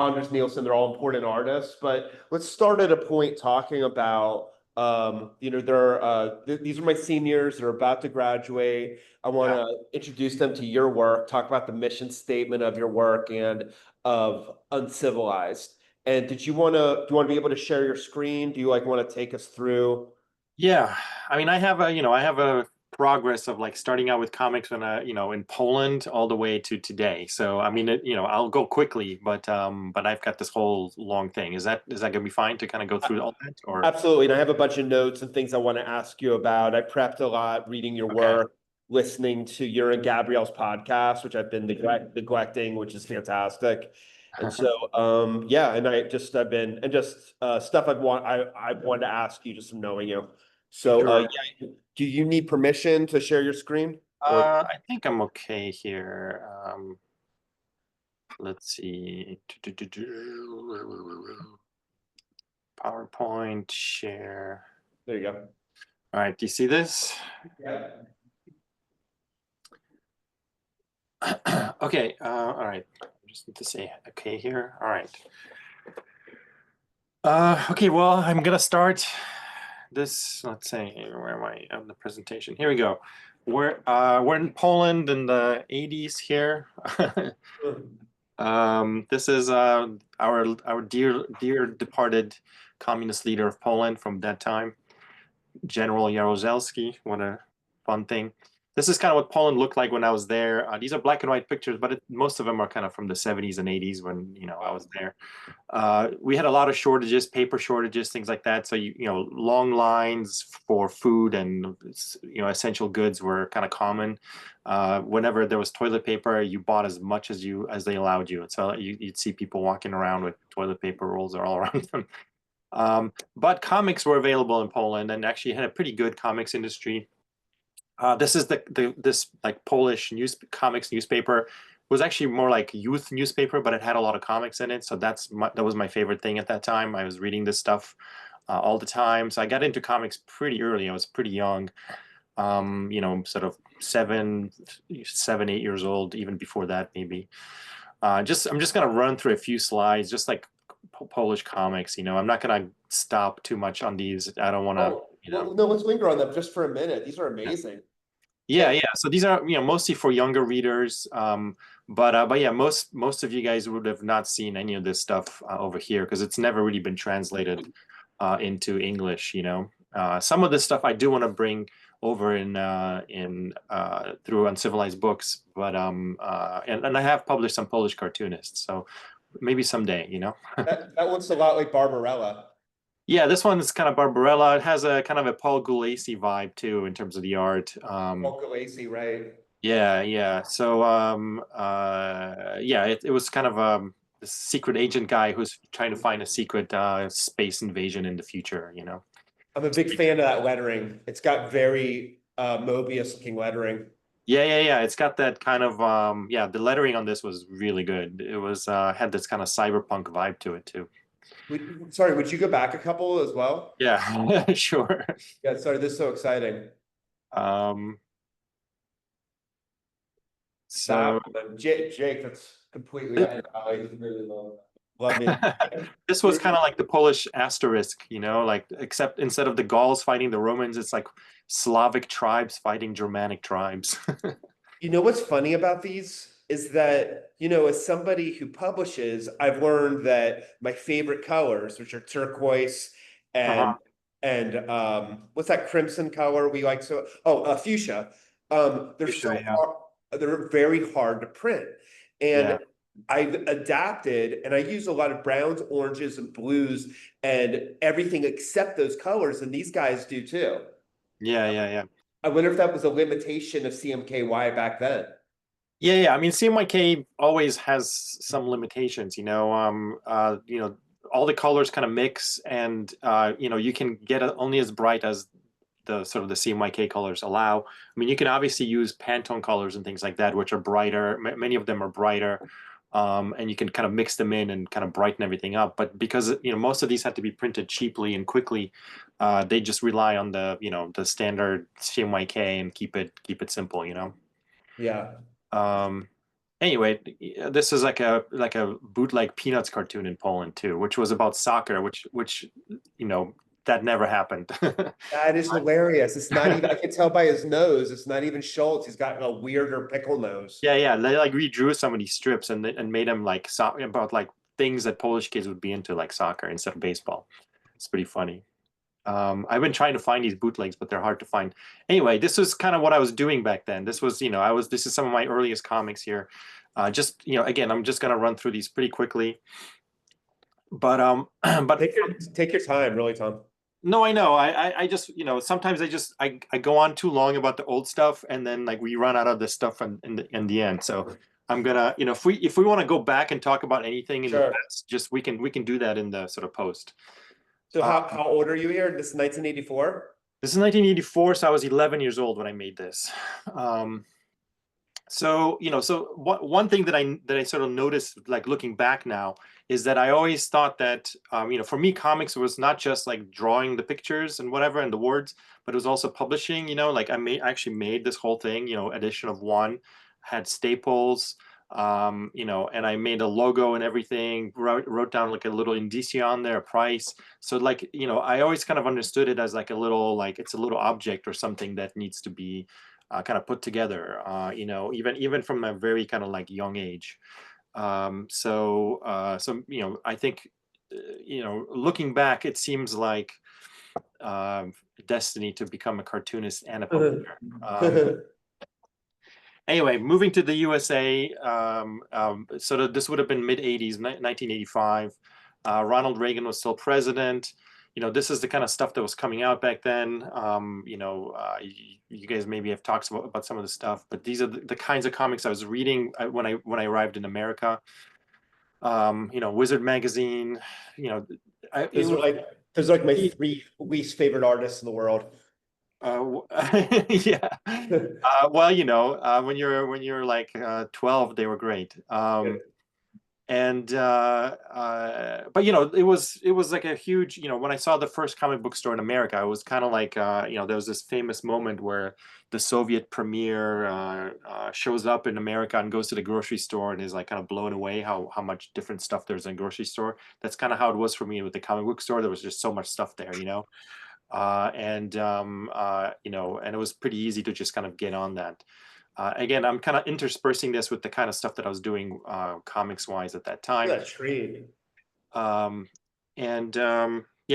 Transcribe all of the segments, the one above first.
Anders Nielsen, they're all important artists, but let's start at a point talking about these are my seniors, they're about to graduate. I want Yeah. to introduce them to your work, talk about the mission statement of your work and of Uncivilized. And do you want to be able to share your screen? Do you like want to take us through? Yeah. I mean, I have a progress of like starting out with comics when in Poland all the way to today. So, I mean, I'll go quickly, but I've got this whole long thing. Is that gonna be fine to kind of go through all that or Absolutely. And I have a bunch of notes and things I want to ask you about. I prepped a lot reading your okay. work, listening to your and Gabrielle's podcast, which I've been neglecting, which is fantastic. And so, yeah, and I've been, and just stuff I wanted to ask you just from knowing you. So, Sure. yeah, do you need permission to share your screen? Or I think I'm okay here. Let's see. PowerPoint, share. there you go. All right, do you see this? Yeah. Okay, all right. I just need to say okay here. All right. Okay, well, I'm gonna start this. Let's say, where am I on the presentation? Here we go. We're in Poland in the 80s here. This is our dear departed communist leader of Poland from that time, General Jaruzelski. What a fun thing. This is kind of what Poland looked like when I was there. These are black and white pictures, but most of them are kind of from the 70s and 80s when I was there. We had a lot of shortages, paper shortages, things like that. So long lines for food and essential goods were kind of common. Whenever there was toilet paper, you bought as much as they allowed you. So you'd see people walking around with toilet paper rolls all around them. But comics were available in Poland, and actually had a pretty good comics industry. This is this like Polish comics newspaper was actually more like youth newspaper, but it had a lot of comics in it. So that was my favorite thing at that time. I was reading this stuff all the time. So I got into comics pretty early. I was pretty young, sort of 8 years old, even before that maybe. I'm just gonna run through a few slides, just like Polish comics. I'm not gonna stop too much on these. I don't want to, Oh, well, no, let's linger on them just for a minute. These are amazing. Yeah, yeah. So these are mostly for younger readers, but yeah, most of you guys would have not seen any of this stuff over here because it's never really been translated into English. Some of this stuff I do want to bring over in through Uncivilized Books, but and I have published some Polish cartoonists, so maybe someday. That looks a lot like Barbarella. Yeah, this one is kind of Barbarella. It has a kind of a Paul Gulacy vibe too in terms of the art. Walker Lacey, right? Yeah, yeah. So yeah, it was kind of a secret agent guy who's trying to find a secret space invasion in the future. I'm a big fan of that lettering. It's got very Mobius looking lettering. Yeah, yeah, yeah. It's got that kind of yeah, the lettering on this was really good. It was had this kind of cyberpunk vibe to it too. Sorry, would you go back a couple as well? Yeah, sure. Yeah, sorry, this is so exciting. Um That so one, Jake, that's completely up your alley. Really love me. this was kind of like the Polish asterisk, like except instead of the Gauls fighting the Romans, it's like Slavic tribes fighting Germanic tribes. You know what's funny about these is that, as somebody who publishes, I've learned that my favorite colors, which are turquoise and Uh-huh. what's that crimson color we like so fuchsia. You They're sure, so yeah. hard, they're very hard to print. Yeah. And I've adapted and I use a lot of browns, oranges, and blues and everything except those colors, and these guys do too. Yeah, yeah, yeah. I wonder if that was a limitation of CMKY back then. Yeah, yeah. I mean, CMYK always has some limitations, all the colors kind of mix and you can get only as bright as the sort of the CMYK colors allow. I mean, you can obviously use Pantone colors and things like that, which are brighter. Many of them are brighter. And you can kind of mix them in and kind of brighten everything up. But because most of these have to be printed cheaply and quickly, they just rely on the standard CMYK and keep it simple. Yeah. Um, anyway, this is like a bootleg Peanuts cartoon in Poland too, which was about soccer, which you know that never happened. That is hilarious. It's not even, I can tell by his nose, it's not even Schultz. He's got a weirder pickle nose. Yeah, yeah, they like redrew some of these strips and made them like about like things that Polish kids would be into, like soccer instead of baseball. It's pretty funny. I've been trying to find these bootlegs, but they're hard to find. Anyway, this was kind of what I was doing back then. This was, this is some of my earliest comics here. Just, again, I'm just gonna run through these pretty quickly. But but Take your time, really, Tom. no, I know. I just, sometimes I go on too long about the old stuff, and then like we run out of this stuff in the end. So I'm gonna, if we want to go back and talk about anything in the Sure. past, just we can do that in the sort of post. So how old are you here? This is 1984? This is 1984, so I was 11 years old when I made this. So one thing that I sort of noticed, like looking back now, is that I always thought that for me, comics was not just like drawing the pictures and whatever and the words, but it was also publishing. Like I actually made this whole thing, edition of one, had staples, and I made a logo and everything, wrote down like a little indicia on there, a price. So like, I always kind of understood it as like a little, like it's a little object or something that needs to be kind of put together, even from a very kind of like young age. So I think, looking back, it seems like destiny to become a cartoonist and a publisher. Anyway, moving to the USA, so this would have been mid 80s, 1985. Ronald Reagan was still president. This is the kind of stuff that was coming out back then. You guys maybe have talked about some of the stuff, but these are the kinds of comics I was reading when I arrived in America. Wizard magazine. Those are like my three least favorite artists in the world. Yeah. Well, when you're like 12, they were great. And but it was like a huge, when I saw the first comic book store in America, I was kind of like there was this famous moment where the Soviet premier shows up in America and goes to the grocery store and is like kind of blown away how much different stuff there's in a grocery store. That's kind of how it was for me with the comic book store. There was just so much stuff there, and it was pretty easy to just kind of get on that. Again, I'm kind of interspersing this with the kind of stuff that I was doing comics wise at that time. That's trade. Yeah,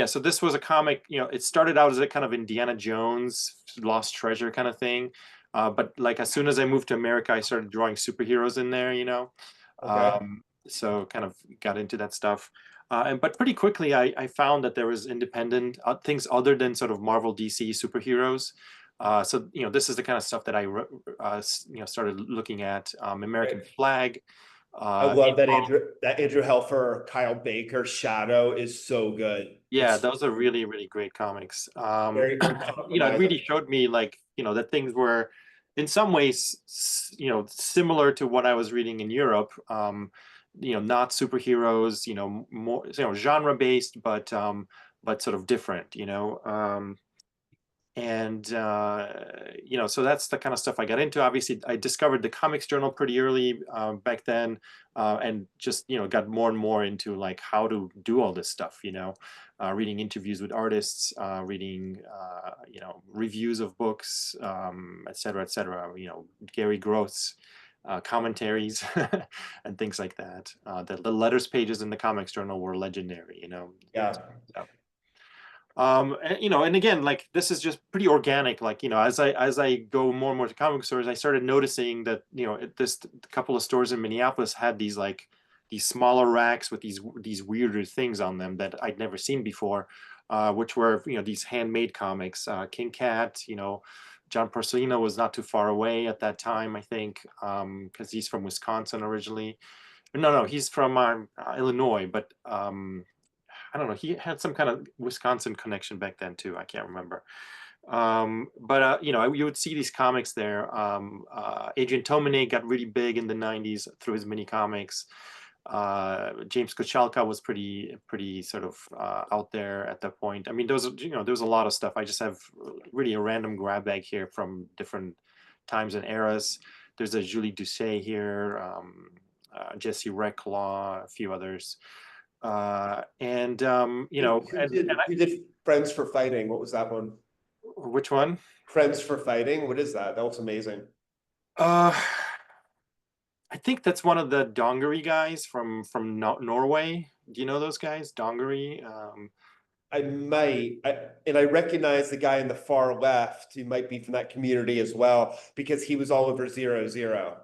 so this was a comic, it started out as a kind of Indiana Jones lost treasure kind of thing. But like as soon as I moved to America, I started drawing superheroes in there, Okay. so kind of got into that stuff. But pretty quickly, I found that there was independent things other than sort of Marvel, DC superheroes. So this is the kind of stuff that I started looking at. American Flag. I love that Andrew Helfer, Kyle Baker Shadow is so good. Yeah, It's those are really, really great comics. very It really showed me like, that things were in some ways, similar to what I was reading in Europe. Not superheroes, more, genre based, but sort of different, and so that's the kind of stuff I got into. Obviously, I discovered the comics journal pretty early back then, and just got more and more into like how to do all this stuff, reading interviews with artists, reading reviews of books, et cetera, Gary Groth's commentaries and things like that. The letters pages in the comics journal were legendary, Yeah. And again, like this is just pretty organic. Like, as I go more and more to comic stores, I started noticing that, this couple of stores in Minneapolis had these like these smaller racks with these weirder things on them that I'd never seen before, which were, these handmade comics. King Cat, John Porcelino was not too far away at that time, I think, because he's from Wisconsin originally. No, he's from Illinois, but I don't know. He had some kind of Wisconsin connection back then too. I can't remember. But you would see these comics there. Adrian Tomine got really big in the 90s through his mini comics. James Kochalka was pretty sort of out there at that point. I mean, there was a lot of stuff. I just have really a random grab bag here from different times and eras. There's a Julie Doucet here, Jesse Reclaw, a few others. And who did Friends for Fighting? What was that one? Which one? Friends for Fighting. What is that? That looks amazing. I think that's one of the Dongery guys from Norway. Do you know those guys? Dongery. I might, and I recognize the guy in the far left who might be from that community as well, because he was all over 0-0.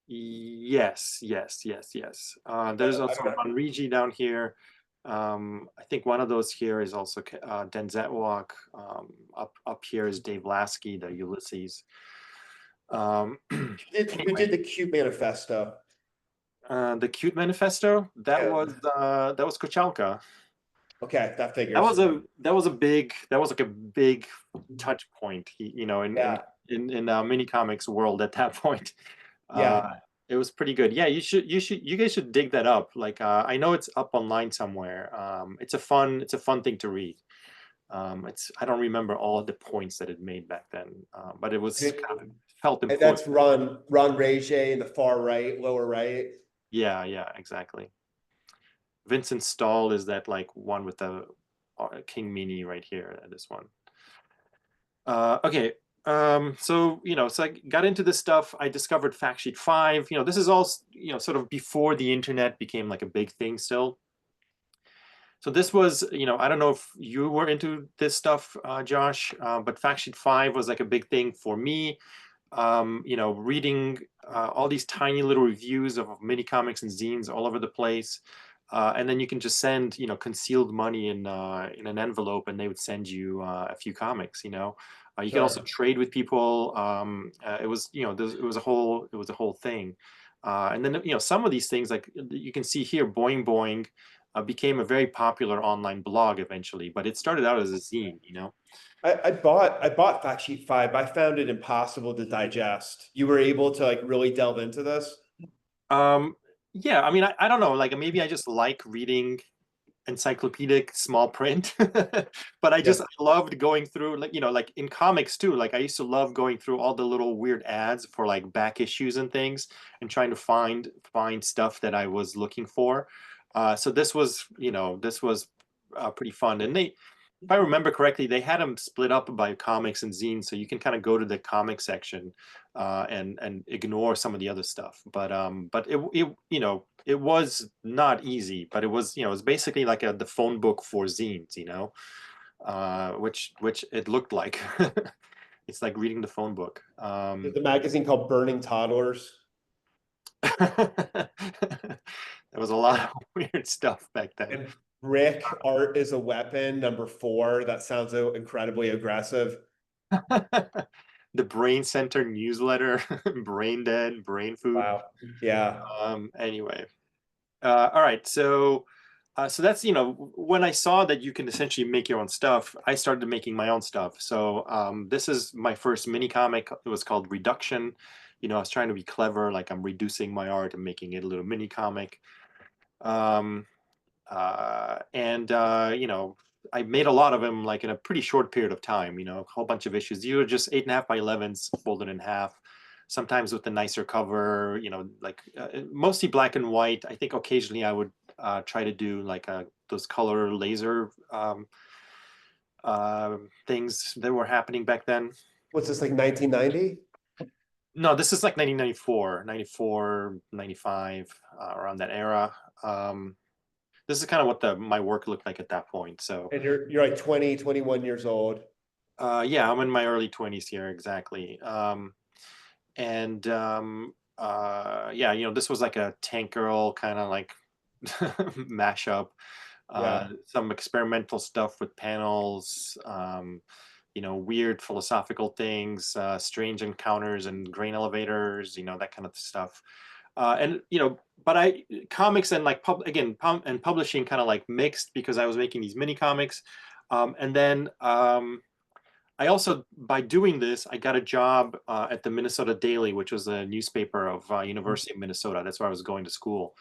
Yes. There's also Manriji down here. I think one of those here is also Denzetwalk. Up here is Dave Lasky, the Ulysses. Who did the Cute Manifesto? The Cute Manifesto? That was Kochalka. Okay, that figures. That was like a big touch point, in mini comics world at that point. It was pretty good. Yeah, you guys should dig that up. Like, I know it's up online somewhere. It's a fun thing to read. I don't remember all of the points that it made back then, but it was kind of felt important. And that's Ron Reje in the far right, lower right. Yeah, exactly. Vincent Stahl is that like one with the King Mini right here. This one. Okay. So I got into this stuff. I discovered Fact Sheet 5. This is all sort of before the internet became like a big thing still. So this was, I don't know if you were into this stuff, Josh, but Fact Sheet 5 was like a big thing for me. Reading all these tiny little reviews of mini comics and zines all over the place. And then you can just send, concealed money in an envelope, and they would send you a few comics. You can also trade with people. It was a whole thing. And then some of these things, like you can see here, Boing Boing became a very popular online blog eventually, but it started out as a zine. I bought Fact Sheet 5. I found it impossible to digest. You were able to like really delve into this? Yeah, I mean, I don't know, like maybe I just like reading encyclopedic small print, but I loved going through, like like in comics too. Like I used to love going through all the little weird ads for like back issues and things, and trying to find stuff that I was looking for. So this was pretty fun, and if I remember correctly, they had them split up by comics and zines, so you can kind of go to the comic section and ignore some of the other stuff. But it was not easy, but it was it was basically like the phone book for zines, which it looked like. It's like reading the phone book. There's a magazine called Burning Toddlers. There was a lot of weird stuff back then. And Rick, Art is a Weapon, #4. That sounds so incredibly aggressive. The Brain Center newsletter, Brain Dead, Brain Food. Wow. Yeah. Anyway, all right. So that's when I saw that you can essentially make your own stuff, I started making my own stuff. So this is my first mini comic. It was called Reduction. I was trying to be clever, like I'm reducing my art and making it a little mini comic. I made a lot of them like in a pretty short period of time, a whole bunch of issues. These were just 8.5 by 11s folded in half, sometimes with a nicer cover, like mostly black and white. I think occasionally I would try to do like those color laser things that were happening back then. What's this, like 1990? No, this is like 1994, 94, 95, around that era. This is kind of what my work looked like at that point. So, and you're like 20, 21 years old. Yeah, I'm in my early 20s here, exactly. Yeah, this was like a Tank Girl kind of like mashup. Some experimental stuff with panels, weird philosophical things, strange encounters and grain elevators, that kind of stuff. But comics and like publishing kind of like mixed, because I was making these mini comics. And then I also, by doing this, I got a job at the Minnesota Daily, which was a newspaper of University of Minnesota. That's where I was going to school.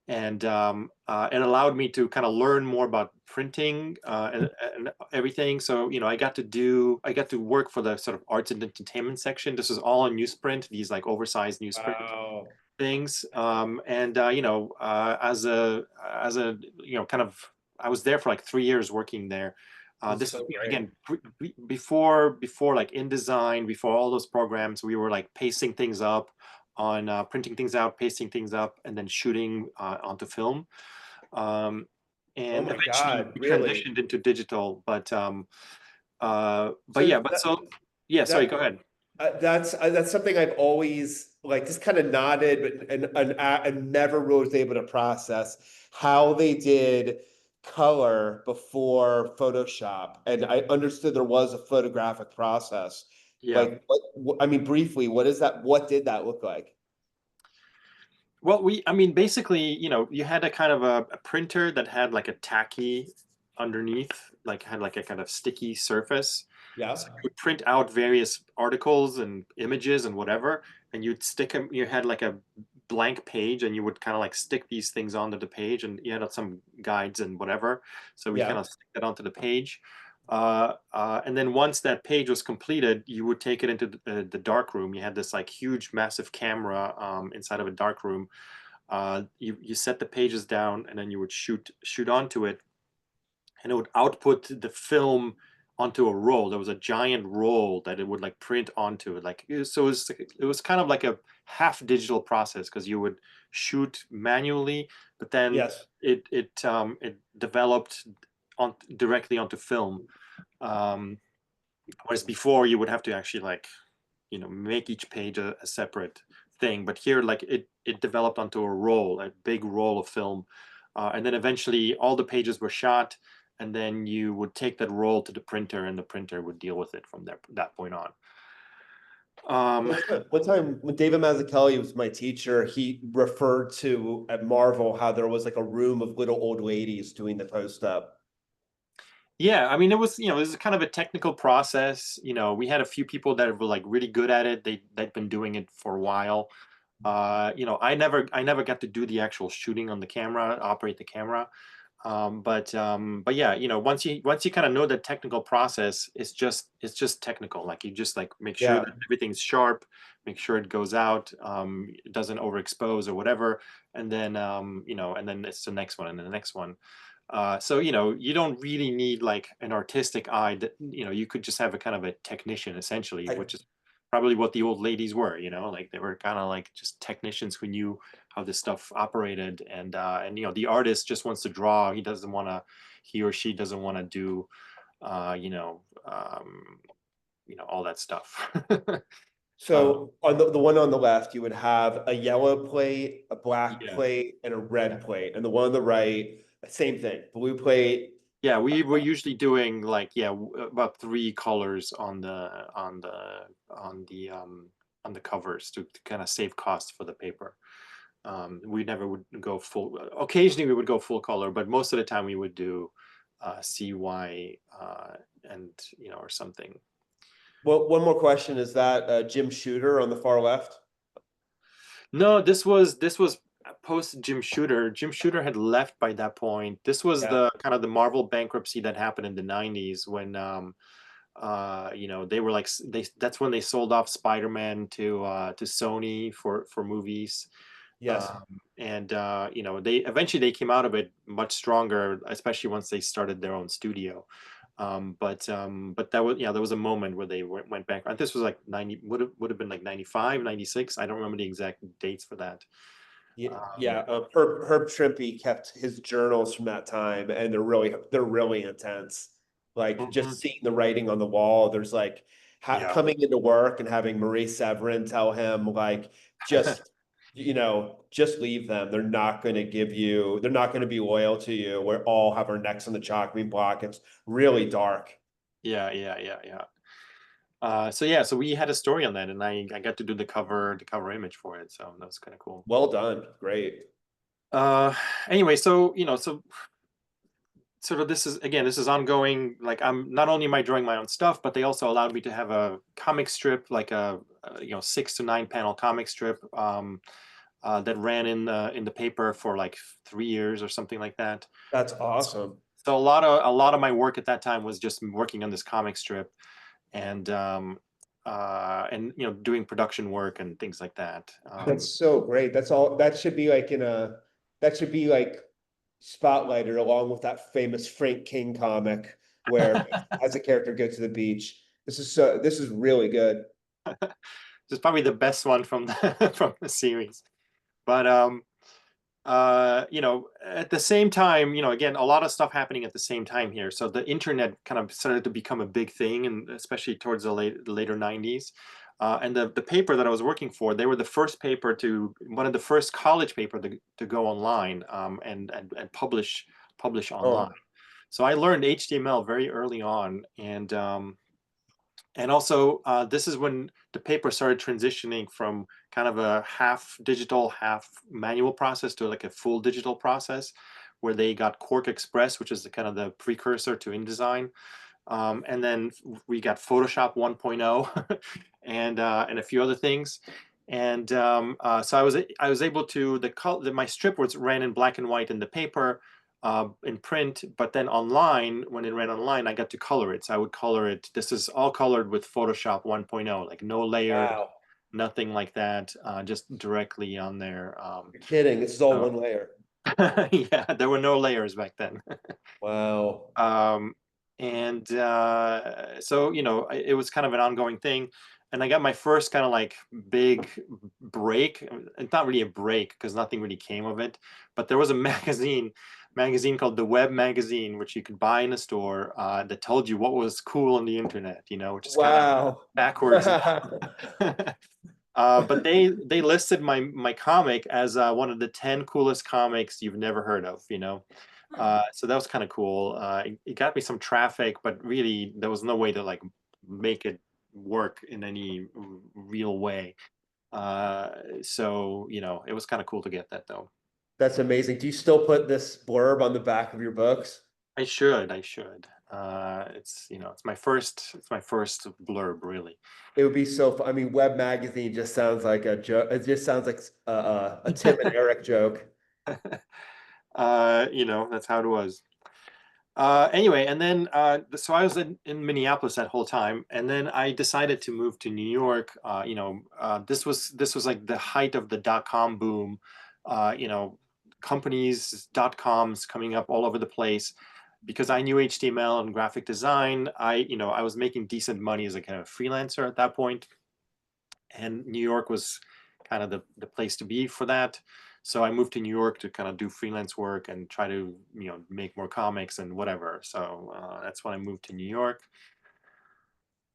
and it allowed me to kind of learn more about printing and everything. So I got to work for the sort of arts and entertainment section. This was all in newsprint, these like oversized newsprint Wow. things. And as a kind of, I was there for like 3 years working there. This is This was so great. again before like InDesign, before all those programs, we were like pasting things up on printing things out, pasting things up, and then shooting onto film. Um, Oh and my eventually God, we really? transitioned into digital, but So yeah, but so yeah, sorry, go that ahead. that's something I've always like just kind of nodded, but and never really was able to process how they did color before Photoshop, and I understood there was a photographic process. Yeah. Like, I mean, briefly, what is that? What did that look like? Well, I mean, basically, you had a kind of a printer that had like a tacky underneath, like had like a kind of sticky surface. Yeah, So you would print out various articles and images and whatever, and you'd stick them. You had like a blank page, and you would kind of like stick these things onto the page, and you had some guides and whatever. So we kind yeah. of stick that onto the page. And then once that page was completed, you would take it into the dark room. You had this like huge, massive camera inside of a dark room. You set the pages down, and then you would shoot onto it, and it would output the film onto a roll. There was a giant roll that it would like print onto it. It was kind of like a half digital process, because you would shoot manually, but then Yes. it developed directly onto film. Um, Whereas before you would have to actually like make each page a separate thing, but here like it developed onto a roll, a big roll of film, and then eventually all the pages were shot, and then you would take that roll to the printer, and the printer would deal with it from that point on. um One time when David Mazzucchelli was my teacher, he referred to at Marvel how there was like a room of little old ladies doing the post up. yeah, I mean, it was kind of a technical process. We had a few people that were like really good at it. They'd been doing it for a while. I never got to do the actual shooting on the camera, operate the camera. But yeah, once you kind of know the technical process, it's just technical. Like you just like make sure Yeah. that everything's sharp, make sure it goes out, it doesn't overexpose or whatever, and then it's the next one and then the next one. So you don't really need like an artistic eye. That you could just have a kind of a technician essentially, I, which is probably what the old ladies were. Like they were kind of like just technicians who knew how this stuff operated, and the artist just wants to draw. He or she doesn't want to do uh, you know um, all that stuff. uh, so on the one on the left, you would have a yellow plate, a black yeah. plate, and a red plate. And the one on the right, same thing, blue plate. Yeah, we were usually doing like about three colors on the covers to kind of save costs for the paper. We never would go full. Occasionally we would go full color, but most of the time we would do CY and or something. Well, one more question, is that Jim Shooter on the far left? No, this was post Jim Shooter. Jim Shooter had left by that point. This was Yeah. the kind of the Marvel bankruptcy that happened in the 90s when they were like that's when they sold off Spider-Man to Sony for movies. Yes. And they eventually they came out of it much stronger, especially once they started their own studio. But there was a moment where they went back. This was like 90, would have been like 95, 96. I don't remember the exact dates for that. Yeah, Um, yeah. Herb Trimpe kept his journals from that time, and they're really intense. Like mhm. just seeing the writing on the wall. There's like Yeah. coming into work and having Marie Severin tell him like just just leave them. They're not going to give you. They're not going to be loyal to you. We all have our necks on the chopping block. It's really dark. Yeah, yeah, yeah, yeah. So we had a story on that, and I got to do the cover image for it, so that was kind of cool. Well done. Great. Uh, anyway, so sort of this is ongoing. Like I'm not only am I drawing my own stuff, but they also allowed me to have a comic strip, like a 6 to 9 panel comic strip. that ran in the paper for like 3 years or something like that. That's awesome. So a lot of my work at that time was just working on this comic strip, and doing production work and things like that. That's so great. That's all. That should be like that should be like spotlighted along with that famous Frank King comic where as a character go to the beach. This is really good. This is probably the best one from the from the series. But at the same time, again, a lot of stuff happening at the same time here. So the internet kind of started to become a big thing, and especially towards the later 90s. And the paper that I was working for, they were the first paper one of the first college paper to go online, and publish online. Oh, So I learned HTML very early on, and also, this is when the paper started transitioning from kind of a half digital, half manual process to like a full digital process, where they got Quark Express, which is the kind of the precursor to InDesign. And then we got Photoshop 1.0 and a few other things. And so I was able to my strip was ran in black and white in the paper, in print, but then online, when it ran online, I got to color it. So I would color it. This is all colored with Photoshop 1.0, like no layers, wow. nothing like that, just directly on there. You're kidding. This is all So, one layer. yeah, there were no layers back then. Wow. And so it was kind of an ongoing thing, and I got my first kind of like big break. It's not really a break because nothing really came of it, but there was a magazine called The Web Magazine, which you could buy in a store, that told you what was cool on the internet, which is kind of Wow. backwards. But they listed my comic as one of the 10 coolest comics you've never heard of, so that was kind of cool. It got me some traffic, but really there was no way to like make it work in any real way. So it was kind of cool to get that though. That's amazing. Do you still put this blurb on the back of your books? I should. It's my first blurb really. It would be so fun. I mean, Web Magazine just sounds like a joke. It just sounds like a Tim and Eric joke. That's how it was. Anyway, and then so I was in Minneapolis that whole time, and then I decided to move to New York. This was like the height of the .com boom. Companies, .coms coming up all over the place. Because I knew HTML and graphic design, I was making decent money as a kind of freelancer at that point, and New York was kind of the place to be for that. So I moved to New York to kind of do freelance work and try to make more comics and whatever. So that's when I moved to New York.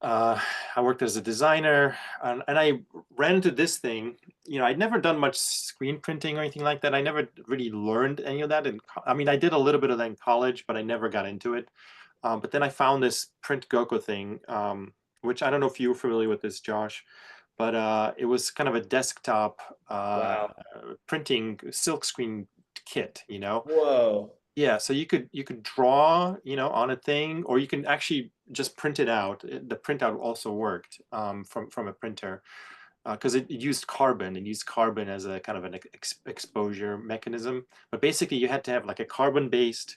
I worked as a designer, and I ran into this thing. I'd never done much screen printing or anything like that. I never really learned any of that. I mean, I did a little bit of that in college, but I never got into it. But then I found this Print Goko thing, which I don't know if you're familiar with this, Josh, but it was kind of a desktop Wow. printing silkscreen kit, Whoa. Yeah, so you could draw, on a thing, or you can actually just print it out. The printout also worked, from a printer, because it used carbon. It used carbon as a kind of an exposure mechanism. But basically, you had to have like a carbon-based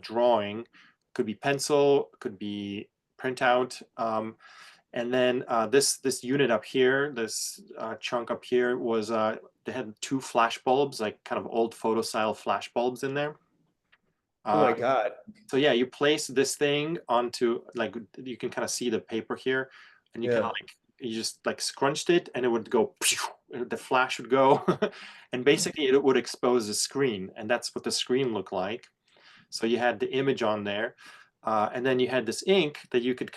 drawing. Could be pencil, could be printout. And then this unit up here, this chunk up here was they had 2 flash bulbs, like kind of old photo style flash bulbs in there. Oh my God. So yeah, you place this thing onto, like, you can kind of see the paper here, and you kind Yeah. of like, you just like scrunched it, and it would go, the flash would go, and basically it would expose the screen, and that's what the screen looked like. So you had the image on there, and then you had this ink that you could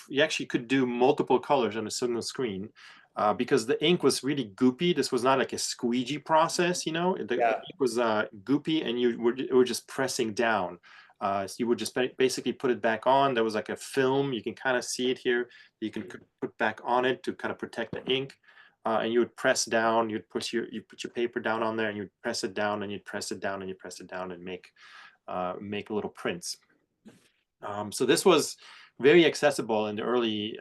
you actually could do multiple colors on a single screen. Because the ink was really goopy. This was not like a squeegee process, The Yeah. ink was goopy, and you were just pressing down. So you would just basically put it back on. There was like a film. You can kind of see it here. You can put back on it to kind of protect the ink. And you would press down. You put your paper down on there, and you'd press it down, and you'd press it down, and you press it down, and make little prints. So this was very accessible in the early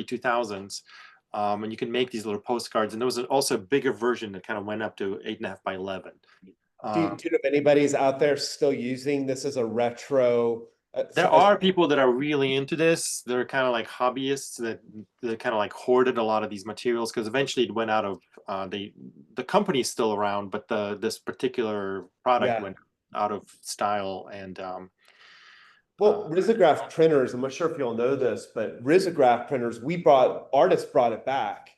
2000s. and you can make these little postcards. And there was also a bigger version that kind of went up to 8.5 by 11. Do you know if anybody's out there still using this as a retro? There are people that are really into this. They're kind of like hobbyists that kind of like hoarded a lot of these materials, because eventually it went out of the company's still around, but this particular product went out of style. And well, risograph printers, I'm not sure if you'll know this, but risograph printers, artists brought it back.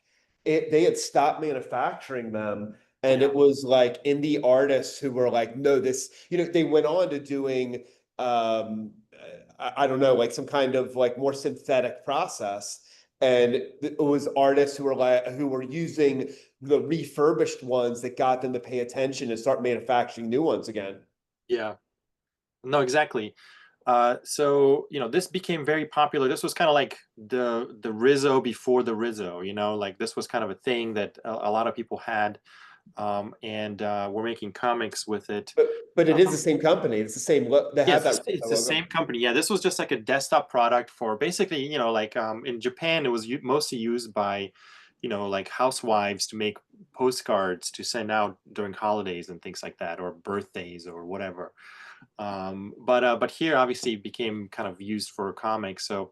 They had stopped manufacturing them. And it was like indie artists who were like, no, this, they went on to doing, I don't know, like some kind of like more synthetic process. And it was artists who were using the refurbished ones that got them to pay attention and start manufacturing new ones again. Yeah, no, exactly. So this became very popular. This was kind of like the Rizzo before the Rizzo. Like this was kind of a thing that a lot of people had, and we're making comics with it. But it is the same company. It's the same look. They have that. It's the same company. Yeah, this was just like a desktop product for basically, like in Japan, it was mostly used by, like housewives to make postcards to send out during holidays and things like that, or birthdays or whatever. But here obviously it became kind of used for comics. So,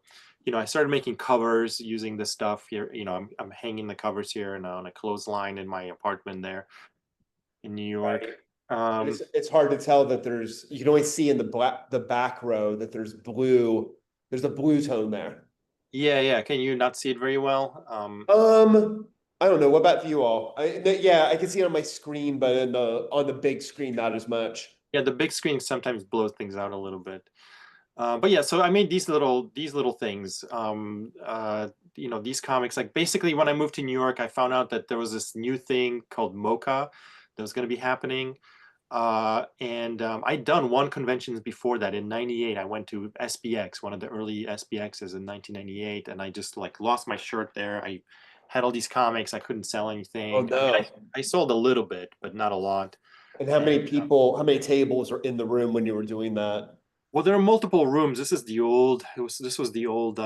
I started making covers using this stuff here. I'm hanging the covers here and on a clothesline in my apartment there in New York. Right. It's hard to tell that you can only see in the back row that there's a blue tone there. Yeah. Can you not see it very well? I don't know. What about you all? Yeah, I can see it on my screen, but on the big screen, not as much. Yeah, the big screen sometimes blows things out a little bit. But yeah, so I made these little things. These comics. Like basically, when I moved to New York, I found out that there was this new thing called MoCA that was going to be happening. And I'd done one convention before that. In '98, I went to SBX, one of the early SBXs in 1998, and I just like lost my shirt there. I had all these comics. I couldn't sell anything. Oh no! I sold a little bit, but not a lot. And how many people? How many tables are in the room when you were doing that? Well, there are multiple rooms. This is the old. This was the old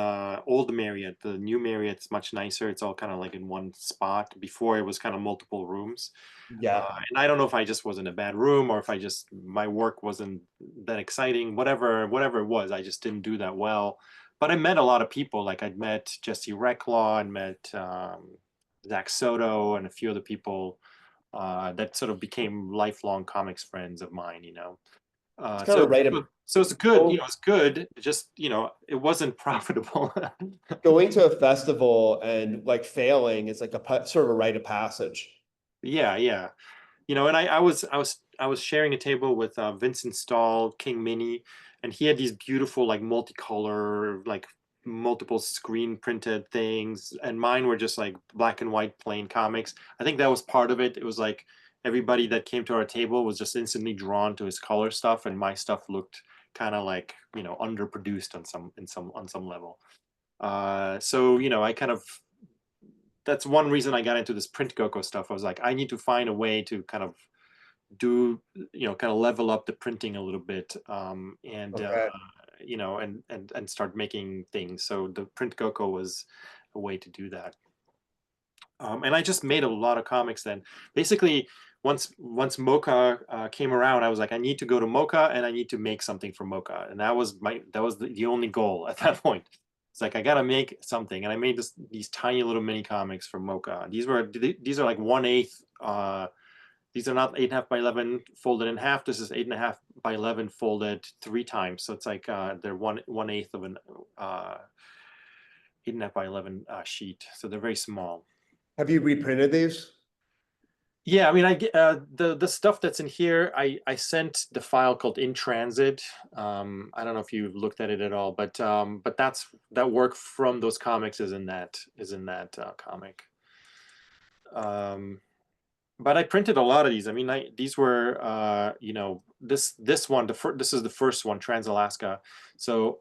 Marriott. The new Marriott's much nicer. It's all kind of like in one spot. Before it was kind of multiple rooms. Yeah. And I don't know if I just was in a bad room or if my work wasn't that exciting. Whatever it was, I just didn't do that well. But I met a lot of people. Like I'd met Jesse Reclaw and met Zach Soto and a few other people that sort of became lifelong comics friends of mine. So it's good. It's good. Just it wasn't profitable. Going to a festival and like failing is like sort of a rite of passage. Yeah. And I was sharing a table with Vincent Stahl, King Mini, and he had these beautiful like multicolor, like multiple screen printed things, and mine were just like black and white plain comics. I think that was part of it. It was like everybody that came to our table was just instantly drawn to his color stuff, and my stuff looked kind of like underproduced on some level. So I kind of, that's one reason I got into this print Goko stuff. I was like, I need to find a way to kind of do kind of level up the printing a little bit, and start making things. So the print Goko was a way to do that. And I just made a lot of comics then. Basically, once MoCA came around, I was like, I need to go to MoCA and I need to make something for MoCA, and that was the only goal at that point. It's like I gotta make something, and I made these tiny little mini comics for MoCA. These are like 1/8. These are not 8.5 by 11 folded in half. This is 8.5 by 11 folded 3 times. So it's like they're 1/8 of an 8.5 by 11 sheet. So they're very small. Have you reprinted these? Yeah, I mean, I get the stuff that's in here. I sent the file called In Transit. I don't know if you've looked at it at all, but that work from those comics is in that comic. But I printed a lot of these. I mean, these were this one. This is the first one, Trans-Alaska. So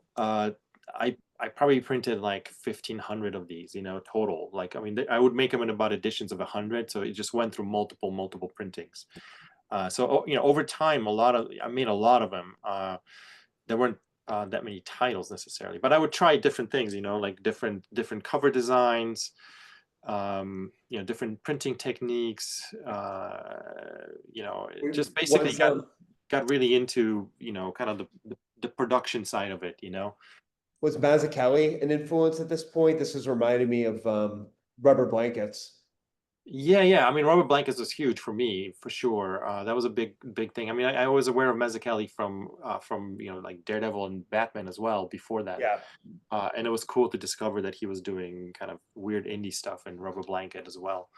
I probably printed like 1,500 of these, total. Like, I mean, I would make them in about editions of 100. So it just went through multiple printings. So, over time, I made a lot of them. There weren't that many titles necessarily, but I would try different things, like different cover designs. different printing techniques, just basically Was got really into, kind of the production side of it, was Mazzucchelli an influence at this point? This has reminded me of Rubber Blankets. Yeah. I mean, Robert Blankets was huge for me, for sure. That was a big thing. I mean, I was aware of Mazzucchelli from like Daredevil and Batman as well before that. Yeah. And it was cool to discover that he was doing kind of weird indie stuff in Rubber Blanket as well.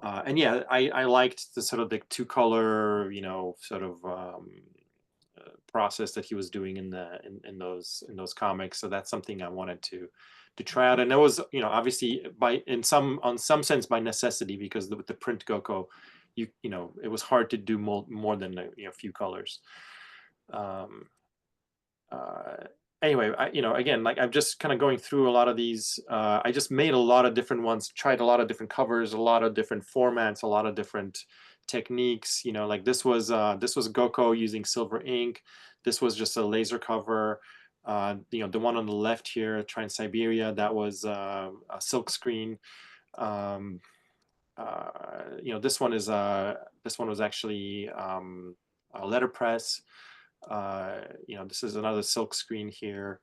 And yeah, I liked the sort of the two color, sort of process that he was doing in those comics. So that's something I wanted to try out. And that was, obviously on some sense by necessity, because with the print Goko, it was hard to do more than a few colors. Anyway, again, like I'm just kind of going through a lot of these. I just made a lot of different ones, tried a lot of different covers, a lot of different formats, a lot of different techniques. Like this was Goko using silver ink. This was just a laser cover. The one on the left here, Trans-Siberia, that was a silk screen. This one was actually a letterpress. This is another silk screen here.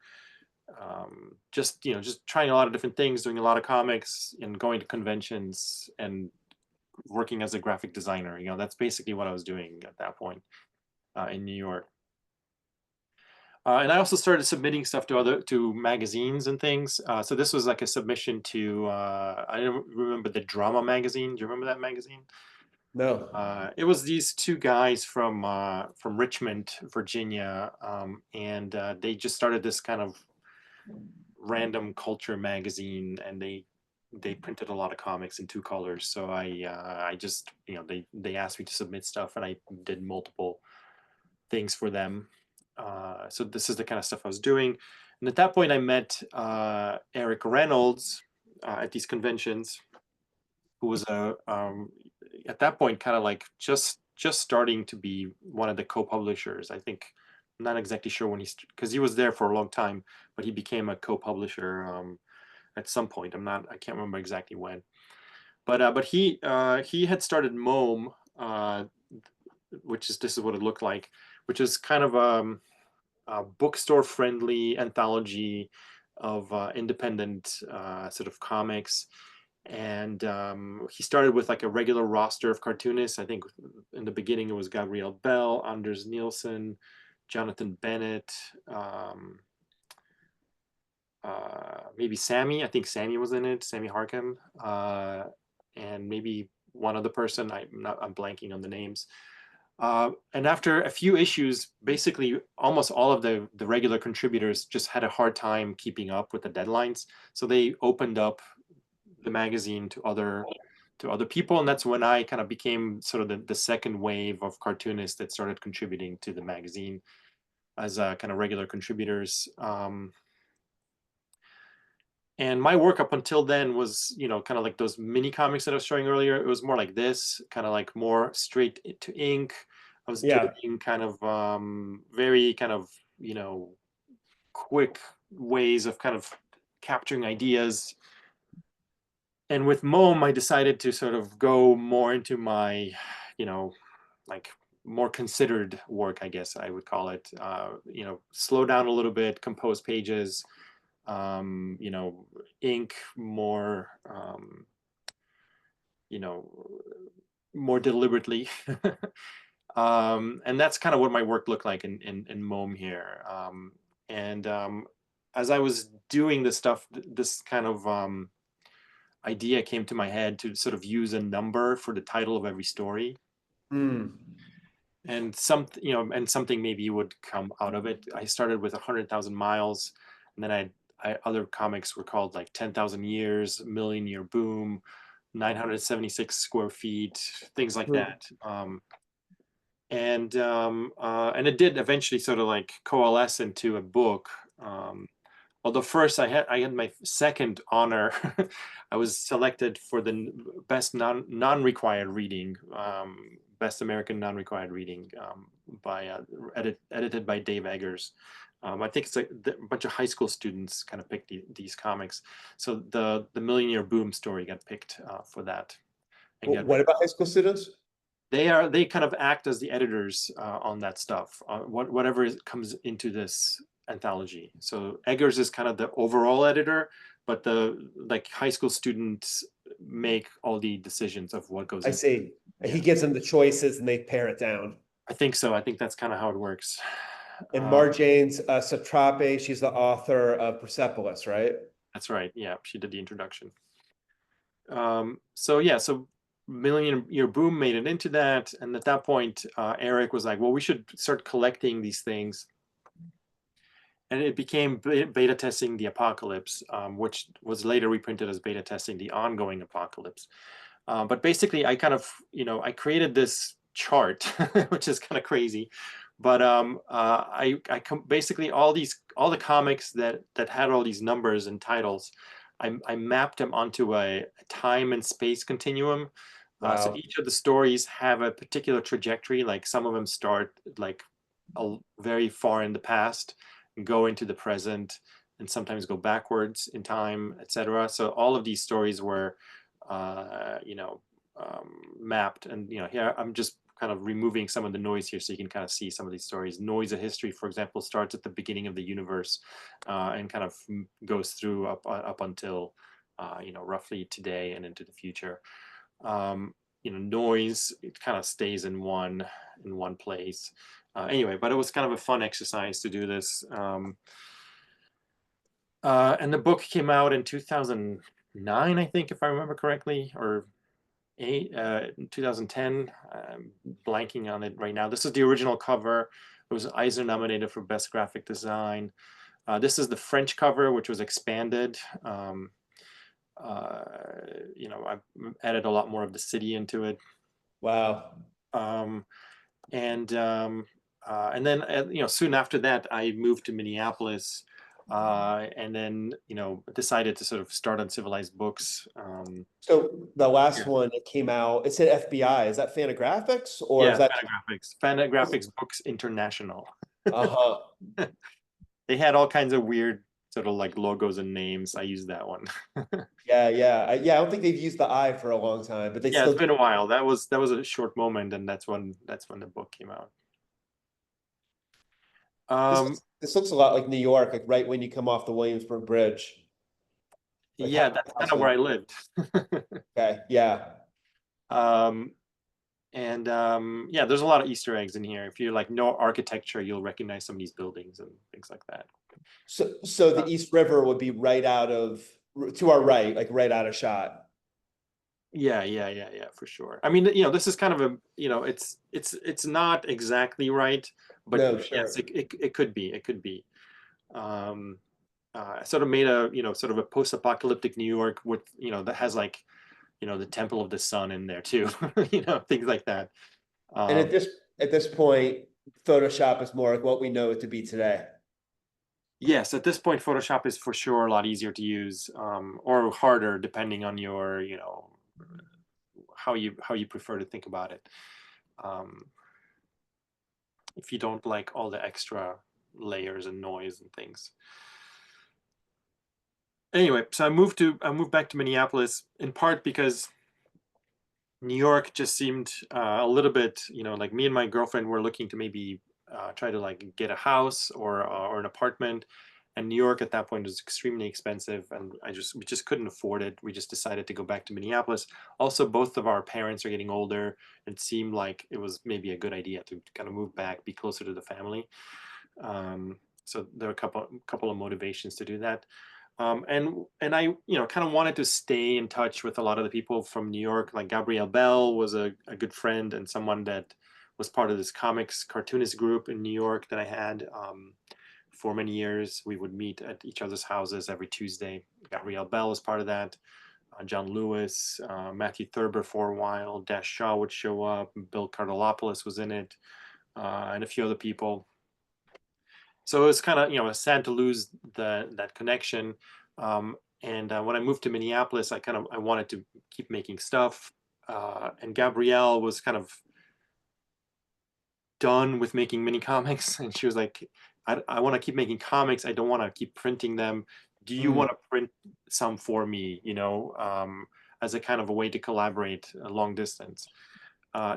Just trying a lot of different things, doing a lot of comics and going to conventions and working as a graphic designer. That's basically what I was doing at that point in New York. And I also started submitting stuff to magazines and things. So this was like a submission to I don't remember, the Drama magazine. Do you remember that magazine? No. It was these two guys from Richmond, Virginia, and they just started this kind of random culture magazine, and they printed a lot of comics in two colors. So I just they asked me to submit stuff, and I did multiple things for them. So this is the kind of stuff I was doing. And at that point, I met Eric Reynolds at these conventions, who was at that point kind of like just starting to be one of the co-publishers. I think, I'm not exactly sure when because he was there for a long time, but he became a co-publisher at some point. I can't remember exactly when. But he had started Mome, this is what it looked like, which is kind of a bookstore friendly anthology of independent sort of comics. And he started with like a regular roster of cartoonists. I think in the beginning it was Gabrielle Bell, Anders Nielsen, Jonathan Bennett, maybe Sammy. I think Sammy was in it, Sammy Harkham, and maybe one other person. I'm blanking on the names. And after a few issues, basically almost all of the regular contributors just had a hard time keeping up with the deadlines. So they opened up the magazine to other people, and that's when I kind of became sort of the second wave of cartoonists that started contributing to the magazine as kind of regular contributors. And my work up until then was, kind of like those mini comics that I was showing earlier. It was more like this, kind of like more straight to ink. I was doing kind of very kind of, quick ways of kind of capturing ideas. And with Mome, I decided to sort of go more into my, like more considered work, I guess I would call it. Slow down a little bit, compose pages, ink more, more deliberately. And that's kind of what my work looked like in Mome here. And as I was doing this stuff, this kind of idea came to my head to sort of use a number for the title of every story. And something maybe would come out of it. I started with 100,000 miles, and then other comics were called like 10,000 years, Million Year Boom, 976 square feet, things like that. And it did eventually sort of like coalesce into a book. Although first I had my second honor. I was selected for the best non-required reading, best American non-required reading, by edited by Dave Eggers I think it's like a bunch of high school students kind of picked these comics. So the Millionaire Boom story got picked for that. And What about high school students? they kind of act as the editors on that stuff, whatever comes into this anthology. So Eggers is kind of the overall editor, but the like high school students make all the decisions of what goes I in. see. Yeah. He gives them the choices and they pare it down. I think so. I think that's kind of how it works. And Marjane's Satrape, she's the author of Persepolis, right? That's right. Yeah, she did the introduction. So yeah, so Millionaire Boom made it into that, and at that point, Eric was like, "Well, we should start collecting these things." And it became Beta Testing the Apocalypse, which was later reprinted as Beta Testing the Ongoing Apocalypse. But basically, I kind of, I created this chart, which is kind of crazy. But basically all the comics that had all these numbers and titles, I mapped them onto a time and space continuum. So Wow. each of the stories have a particular trajectory. Like some of them start like very far in the past, go into the present, and sometimes go backwards in time, etc. So all of these stories were mapped, and here I'm just kind of removing some of the noise here so you can kind of see some of these stories. Noise of History, for example, starts at the beginning of the universe and kind of goes through up until roughly today and into the future. Noise, it kind of stays in one place. Anyway, but it was kind of a fun exercise to do this. And the book came out in 2009, I think, if I remember correctly, or 2010. I'm blanking on it right now. This is the original cover. It was Eisner nominated for Best Graphic Design. This is the French cover, which was expanded. I've added a lot more of the city into it. Wow. And then soon after that, I moved to Minneapolis. And then decided to sort of start Uncivilized Books. So the last one that came out, it said FBI. Is that Fantagraphics or is Yeah, that? Fantagraphics Books International. Uh-huh. They had all kinds of weird sort of like logos and names. I used that one. Yeah. I don't think they've used the I for a long time, but they Yeah, still. it's been a while. That was a short moment, and that's when the book came out. This looks a lot like New York, like right when you come off the Williamsburg Bridge. Like Yeah, that's kind of where I lived. Okay, yeah. Yeah, there's a lot of Easter eggs in here. If you like know architecture, you'll recognize some of these buildings and things like that. So the East River would be to our right, like right out of shot. Yeah, for sure. I mean, this is kind of a, it's not exactly right, but No, sure. yes, it could be. It could be. I sort of made a, sort of a post-apocalyptic New York with, that has like, the Temple of the Sun in there too, things like that. And at this point, Photoshop is more like what we know it to be today. Yes, at this point, Photoshop is for sure a lot easier to use, or harder, depending on your, how you prefer to think about it. If you don't like all the extra layers and noise and things. Anyway, so I moved back to Minneapolis in part because New York just seemed a little bit, like me and my girlfriend were looking to maybe try to like get a house or an apartment, and New York at that point was extremely expensive, and we just couldn't afford it. We just decided to go back to Minneapolis. Also, both of our parents are getting older. It seemed like it was maybe a good idea to kind of move back, be closer to the family. So there are a couple of motivations to do that. And I, kind of wanted to stay in touch with a lot of the people from New York. Like Gabrielle Bell was a good friend and someone that was part of this comics cartoonist group in New York that I had for many years. We would meet at each other's houses every Tuesday. Gabrielle Bell was part of that. John Lewis, Matthew Thurber for a while. Dash Shaw would show up. Bill Cardolopoulos was in it, and a few other people. So it was kind of, sad to lose that connection. And when I moved to Minneapolis, I wanted to keep making stuff. And Gabrielle was kind of done with making mini comics, and she was like, I want to keep making comics. I don't want to keep printing them. Do you Mm. want to print some for me, as a kind of a way to collaborate long distance?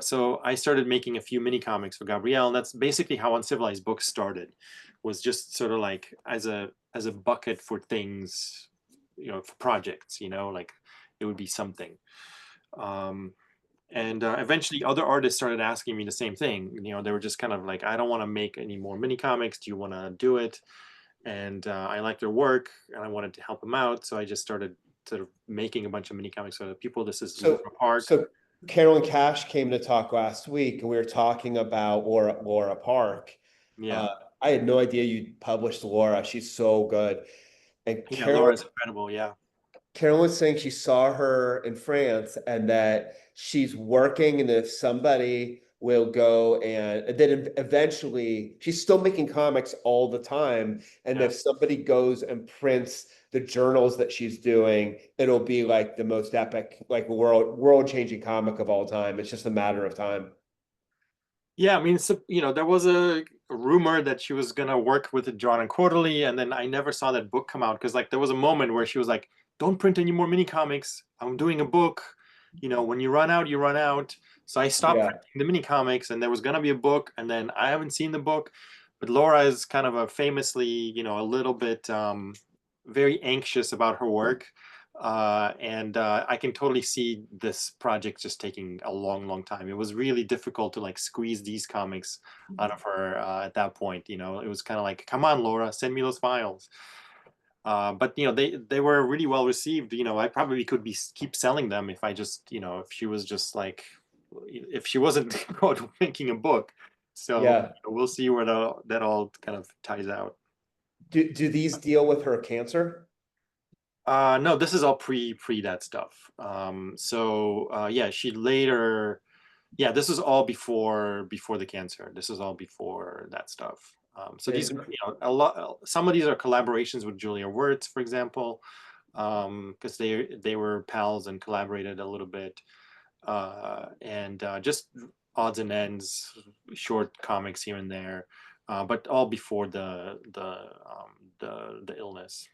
So I started making a few mini comics for Gabrielle, and that's basically how Uncivilized Books started, was just sort of like as a bucket for things, for projects, like it would be something. Um, and eventually other artists started asking me the same thing. They were just kind of like, I don't want to make any more mini comics. Do you want to do it? And I liked their work and I wanted to help them out. So I just started sort of making a bunch of mini comics for other people. This is Laura So, Park. so Carol and Cash came to talk last week, and we were talking about Laura Park. Yeah. Uh, I had no idea you published Laura. She's so good. And Yeah, Laura is incredible. Yeah. Carol was saying she saw her in France and that she's working, and if somebody will go and then eventually she's still making comics all the time. And Yeah. if somebody goes and prints the journals that she's doing, it'll be like the most epic, like world changing comic of all time. It's just a matter of time. Yeah, I mean, so, there was a rumor that she was gonna work with John and Quarterly, and then I never saw that book come out because like there was a moment where she was like, "Don't print any more mini comics. I'm doing a book. When you run out, you run out." So I stopped Yeah. printing the mini comics, and there was gonna be a book, and then I haven't seen the book. But Laura is kind of a famously, a little bit very anxious about her work. And I can totally see this project just taking a long, long time. It was really difficult to like squeeze these comics out of her at that point. It was kind of like, come on, Laura, send me those files. But they were really well received. I probably could keep selling them if I just if she was just like if she wasn't making a book. So Yeah. we'll see where that all kind of ties out. Do these deal with her cancer? No, this is all pre that stuff. Yeah, she later, yeah, this is all before the cancer. This is all before that stuff. So these, And a lot. Some of these are collaborations with Julia Wirtz, for example, because they were pals and collaborated a little bit, and just odds and ends, short comics here and there, but all before the illness.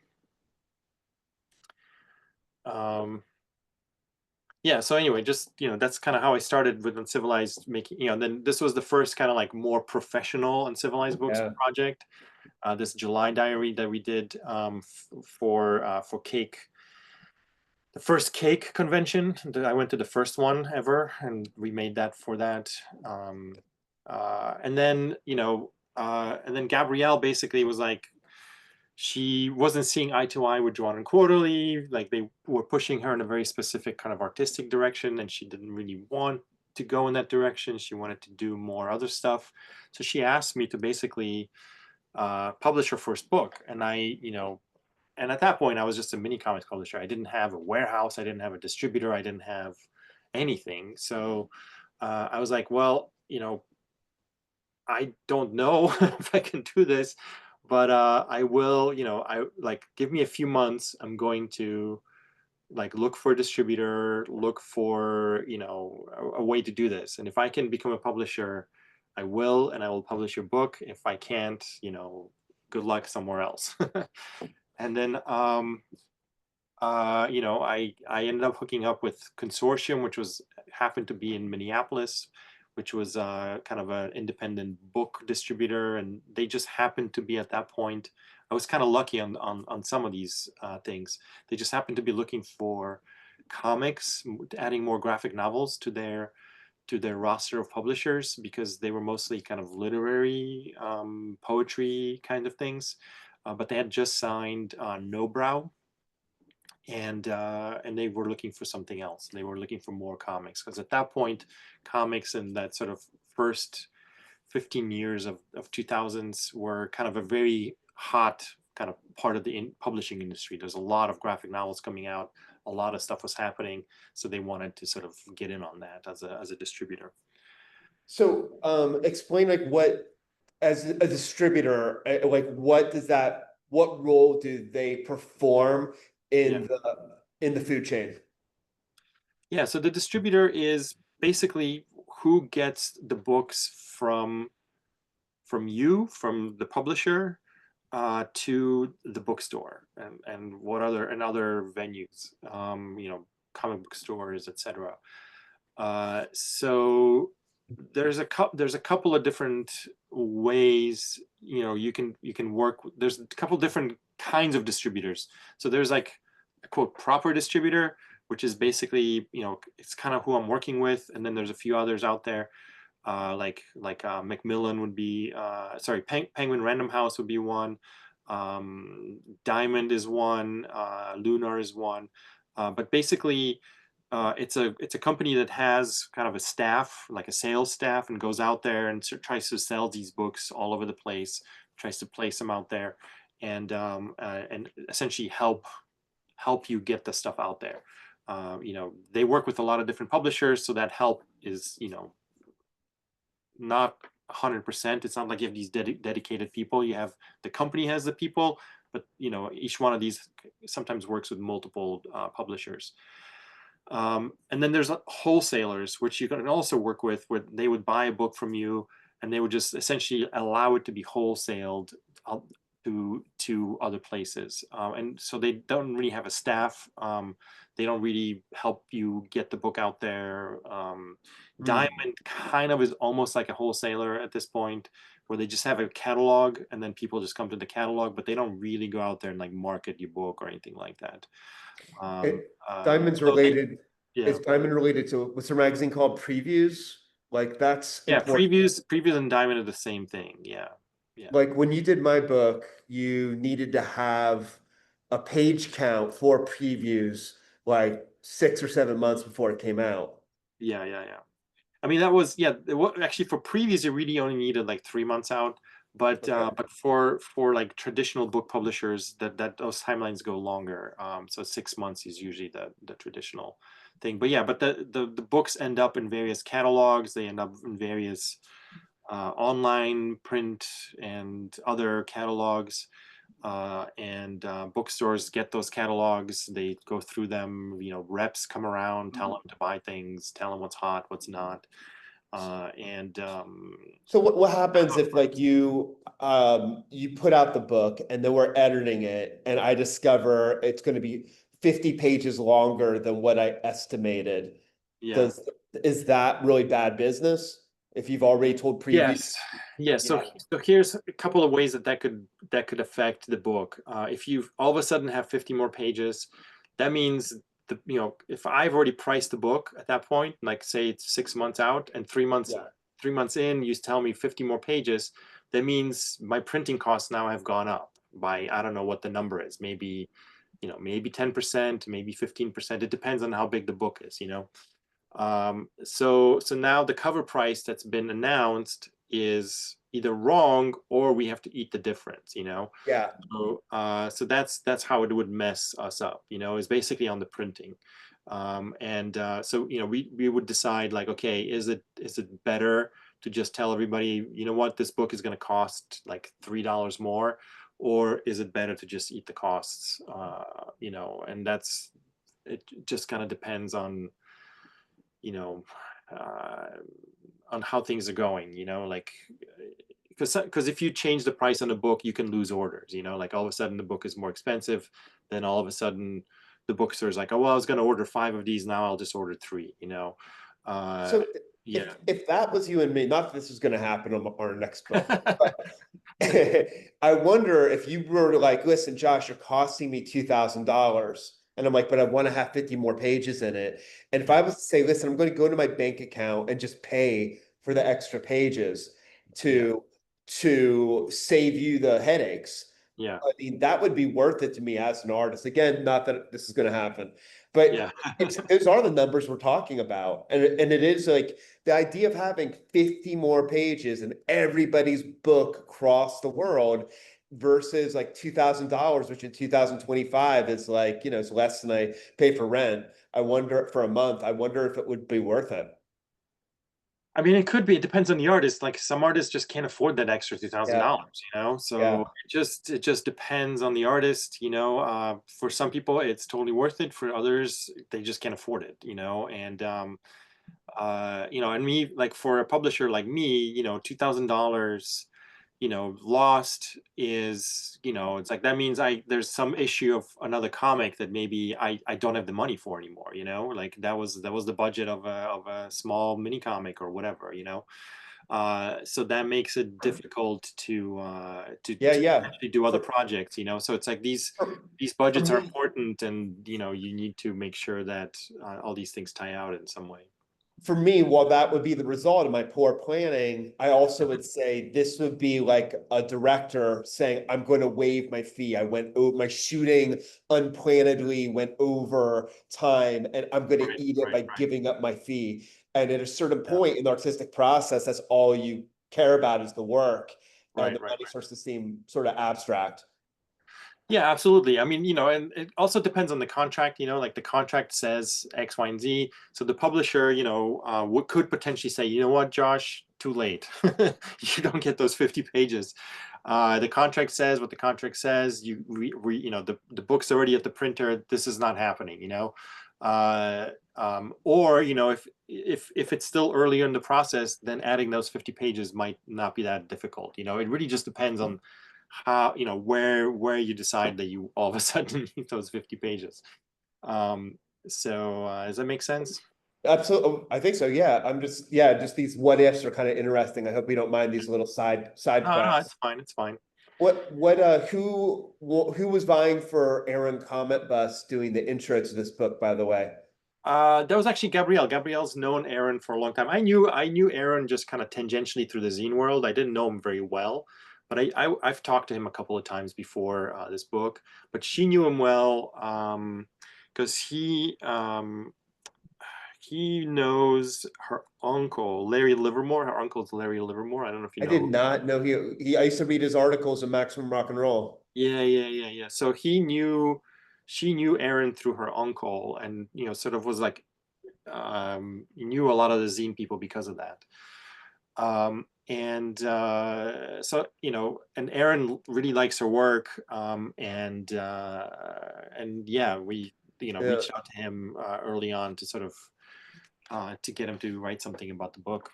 Yeah, so anyway, just that's kind of how I started with Uncivilized, making then this was the first kind of like more professional Uncivilized Books yeah. project, this July diary that we did for Cake, the first Cake convention. I went to the first one ever, and we made that for that. And then Gabrielle basically was like, she wasn't seeing eye to eye with John and Quarterly. Like they were pushing her in a very specific kind of artistic direction, and she didn't really want to go in that direction. She wanted to do more other stuff. So she asked me to basically publish her first book. And and at that point, I was just a mini comics publisher. I didn't have a warehouse. I didn't have a distributor. I didn't have anything. So I was like, well, I don't know if I can do this, but I will, I like give me a few months. I'm going to like look for a distributor, look for, a way to do this. And if I can become a publisher, I will, and I will publish your book. If I can't, good luck somewhere else. And then I ended up hooking up with Consortium, which happened to be in Minneapolis, which was kind of an independent book distributor, and they just happened to be at that point. I was kind of lucky on some of these things. They just happened to be looking for comics, adding more graphic novels to their roster of publishers, because they were mostly kind of literary, poetry kind of things. But they had just signed Nobrow, and they were looking for something else. They were looking for more comics, because at that point, comics in that sort of first 15 years of 2000s were kind of a very hot kind of part of the publishing industry. There's a lot of graphic novels coming out, a lot of stuff was happening, so they wanted to sort of get in on that as a distributor. So explain like what, as a distributor, like what role do they perform Yeah. in the food chain? Yeah, so the distributor is basically who gets the books from the publisher, to the bookstore, and what other venues, comic book stores, etc. So there's a couple of different ways, you can work. There's a couple different kinds of distributors. So there's like a quote proper distributor, which is basically, it's kind of who I'm working with, and then there's a few others out there, Macmillan would be, sorry, Penguin Random House would be one, Diamond is one, Lunar is one, but basically, it's a company that has kind of a staff, like a sales staff, and goes out there and tries to sell these books all over the place, tries to place them out there, and essentially help you get the stuff out there. They work with a lot of different publishers, so that help is, not 100%. It's not like you have these dedicated people. You have the company has the people, but each one of these sometimes works with multiple publishers. And then there's wholesalers, which you can also work with, where they would buy a book from you, and they would just essentially allow it to be wholesaled to other places. And so they don't really have a staff. They don't really help you get the book out there. Diamond kind of is almost like a wholesaler at this point, where they just have a catalog, and then people just come to the catalog, but they don't really go out there and like market your book or anything like that. Diamond's So related. yeah. Is Diamond related to what's a magazine called Previews? Like that's important. Previews and Diamond are the same thing. Yeah. Like when you did my book, you needed to have a page count for Previews like 6 or 7 months before it came out. Yeah. I mean, that was, actually for Previews, you really only needed like 3 months out. But Okay. but for like traditional book publishers, that those timelines go longer. So 6 months is usually the traditional thing. But yeah, but the books end up in various catalogs. They end up in various online print and other catalogs, and bookstores get those catalogs. They go through them. Reps come around, tell them to buy things, tell them what's hot, what's not. So what happens if like you put out the book and then we're editing it and I discover it's going to be 50 pages longer than what I estimated? Yeah. Is that really bad business if you've already told previews? Yes. So here's a couple of ways that could affect the book. If you all of a sudden have 50 more pages, that means if I've already priced the book at that point, like say it's 6 months out, and 3 months 3 months in, you tell me 50 more pages, that means my printing costs now have gone up by, I don't know what the number is, maybe 10%, maybe 15%. It depends on how big the book is. So now the cover price that's been announced is either wrong, or we have to eat the difference. Yeah. So that's how it would mess us up. Is basically on the printing. So we would decide, like, okay, is it better to just tell everybody, what, this book is going to cost like $3 more, or is it better to just eat the costs? And it just kind of depends on on how things are going, like, because if you change the price on a book, you can lose orders. Like all of a sudden the book is more expensive, then all of a sudden the bookstore is like, oh well, I was going to order 5 of these, now I'll just order 3. So if that was you and me, not that this is going to happen on our next book, but I wonder if you were like, listen, Josh, you're costing me $2,000. And I'm like, but I want to have 50 more pages in it. And if I was to say, listen, I'm going to go to my bank account and just pay for the extra pages to save you the headaches. Yeah. I mean, that would be worth it to me as an artist. Again, not that this is going to happen, but those are the numbers we're talking about. And it is like the idea of having 50 more pages in everybody's book across the world versus like $2,000, which in 2025 is like, it's less than I pay for rent. I wonder, for a month, I wonder if it would be worth it. I mean, it could be. It depends on the artist. Like some artists just can't afford that extra $2,000. So it just depends on the artist. For some people, it's totally worth it. For others, they just can't afford it. And me, like for a publisher like me, $2,000 lost is, it's like, that means there's some issue of another comic that maybe I don't have the money for anymore, like that was the budget of a small mini comic or whatever, so that makes it difficult to actually do other projects, so it's like these budgets are important, and you need to make sure that all these things tie out in some way. For me, while that would be the result of my poor planning, I also would say this would be like a director saying, I'm going to waive my fee. I went over my shooting unplannedly, went over time, and I'm going to eat it by giving up my fee. And at a certain point in the artistic process, that's all you care about is the work. And the money starts to seem sort of abstract. Yeah, absolutely. I mean, and it also depends on the contract, like the contract says X, Y, and Z. So the publisher, could potentially say, you know what, Josh, too late. You don't get those 50 pages. The contract says what the contract says. The book's already at the printer. This is not happening, or, if it's still earlier in the process, then adding those 50 pages might not be that difficult. It really just depends on how, where you decide that you all of a sudden need those 50 pages. So does that make sense? Absolutely. I think so. Yeah. Just these what ifs are kind of interesting. I hope you don't mind these little side No, it's fine. It's fine. Who was vying for Aaron Comet Bus doing the intro to this book, by the way? That was actually Gabrielle. Gabrielle's known Aaron for a long time. I knew Aaron just kind of tangentially through the zine world. I didn't know him very well, but I've talked to him a couple of times before this book. But she knew him well because he knows her uncle, Larry Livermore. Her uncle's Larry Livermore. I don't know if you know. I did not know I used to read his articles in Maximum Rock and Roll. Yeah. So she knew Aaron through her uncle, and sort of was like, he knew a lot of the zine people because of that. And so and Aaron really likes her work, and yeah, we reached out to him early on to sort of to get him to write something about the book.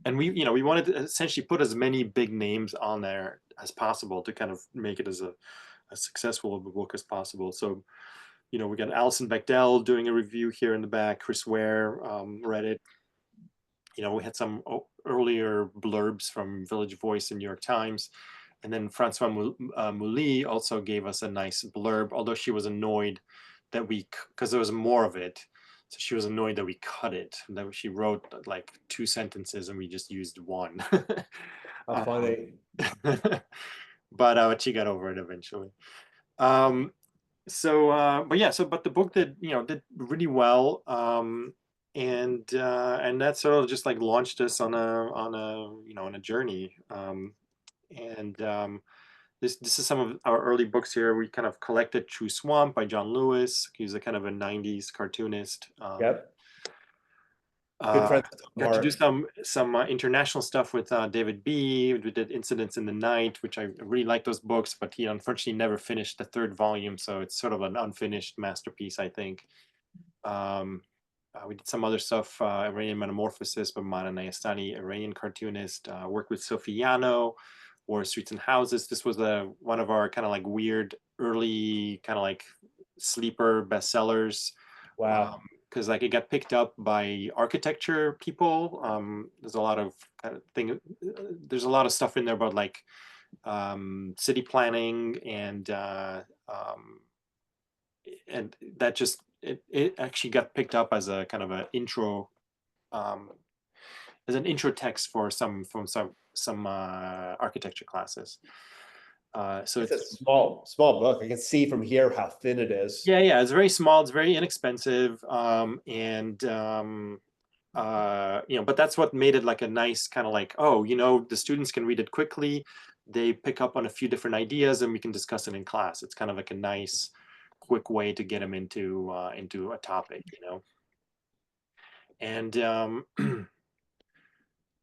And we wanted to essentially put as many big names on there as possible to kind of make it as successful of a book as possible. So we got Alison Bechdel doing a review here in the back. Chris Ware read it. We had some earlier blurbs from Village Voice and New York Times. And then Francois Mouly also gave us a nice blurb, although she was annoyed that because there was more of it. So she was annoyed that we cut it, that she wrote like 2 sentences and we just used 1. How funny. But she got over it eventually. But the book did really well. And that sort of just like launched us on a journey. This is some of our early books here. We kind of collected True Swamp by John Lewis. He was a kind of a 90s cartoonist. Yep. Good friend. Got to do some international stuff with David B. We did Incidents in the Night, which I really like those books, but he unfortunately never finished the 3rd volume, so it's sort of an unfinished masterpiece, I think. We did some other stuff, Iranian Metamorphosis by Mana Nayastani, Iranian cartoonist, worked with Sophie Yano, War Streets and Houses. This was one of our kind of like weird early kind of like sleeper bestsellers. Wow. Because like it got picked up by architecture people. There's a lot of there's a lot of stuff in there about like city planning, and that just it actually got picked up as a kind of an intro, as an intro text for some architecture classes. So it's a small book. I can see from here how thin it is. Yeah, it's very small. It's very inexpensive, but that's what made it like a nice kind of like, the students can read it quickly. They pick up on a few different ideas, and we can discuss it in class. It's kind of like a nice, quick way to get them into a topic, And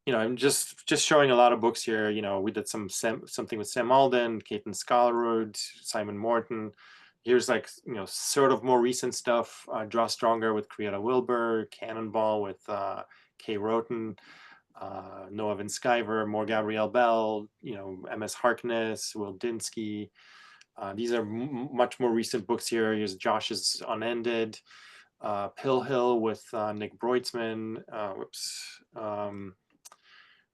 I'm just showing a lot of books here. We did something with Sam Alden, Caitlin Skallerud, Simon Morton. Here's like, sort of more recent stuff. Draw Stronger with Krietta Wilbur, Cannonball with Kay Roten. Noah Van Sciver, more Gabrielle Bell, M.S. Harkness, Will Dinsky. These are much more recent books here. Here's Josh's Unended, Pill Hill with Nick Breutzmann,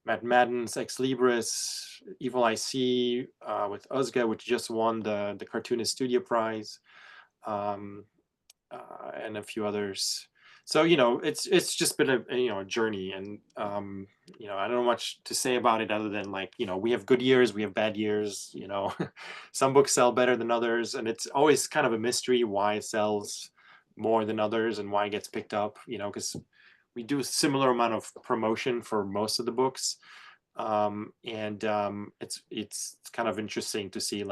Matt Madden's Ex Libris, Evil IC with Uzga, which just won the Cartoonist Studio Prize, and a few others. So it's just been a journey, and I don't know much to say about it other than we have good years, we have bad years. Some books sell better than others, and it's always kind of a mystery why it sells more than others and why it gets picked up. Because we do a similar amount of promotion for most of the books, and it's kind of interesting to see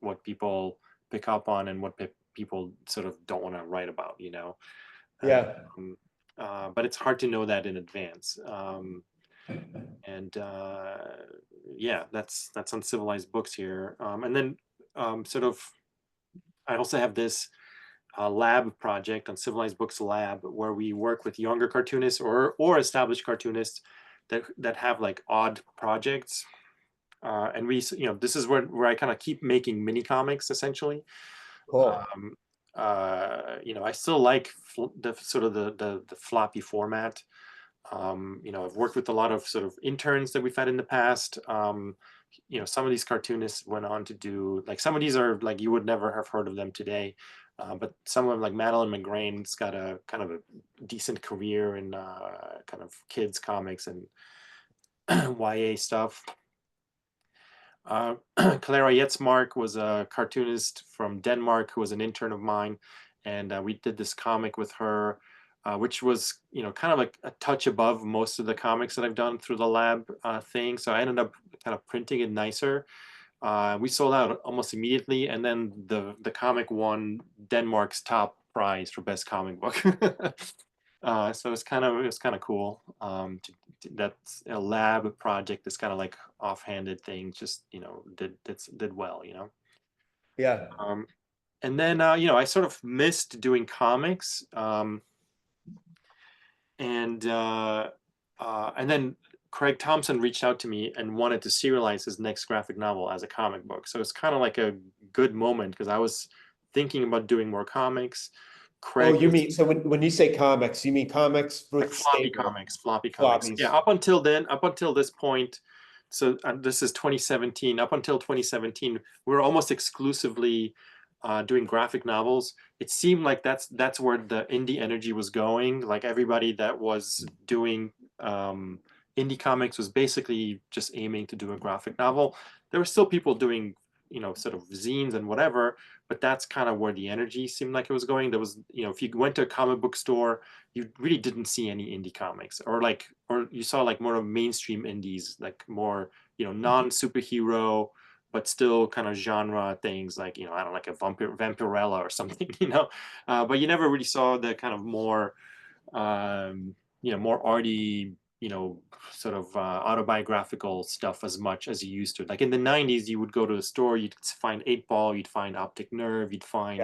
what people pick up on and what people sort of don't want to write about. Yeah. But it's hard to know that in advance. Yeah, that's Uncivilized Books here. And then sort of, I also have this lab project, Uncivilized Books Lab, where we work with younger cartoonists or established cartoonists that have odd projects. And we, this is where I kind of keep making mini comics essentially. Cool. I still like the sort of the floppy format. I've worked with a lot of sort of interns that we've had in the past. Some of these cartoonists went on to do some of these are you would never have heard of them today. But some of them like Madeline McGrain's got a kind of a decent career in kind of kids comics and YA stuff. Clara Jetsmark was a cartoonist from Denmark who was an intern of mine, and we did this comic with her, which was kind of a touch above most of the comics that I've done through the lab thing. So I ended up kind of printing it nicer. We sold out almost immediately, and then the comic won Denmark's top prize for best comic book. So it's kind of cool. That's a lab project. That's kind of offhanded thing. Just did well. Yeah. And then I sort of missed doing comics. And then Craig Thompson reached out to me and wanted to serialize his next graphic novel as a comic book. So it's kind of like a good moment because I was thinking about doing more comics. Craig you mean, so when you say comics, you mean comics with floppy comics. Yeah, up until this point, so this is 2017. Up until 2017, we were almost exclusively doing graphic novels. It seemed like that's where the indie energy was going. Everybody that was doing indie comics was basically just aiming to do a graphic novel. There were still people doing sort of zines and whatever, but that's kind of where the energy seemed like it was going. There was if you went to a comic book store, you really didn't see any indie comics, or you saw more of mainstream indies, more non-superhero but still kind of genre things, I don't know, like a Vampirella or something, but you never really saw the kind of more more arty, sort of autobiographical stuff as much as you used to. In the 90s, you would go to a store, you'd find 8-Ball, you'd find Optic Nerve, you'd find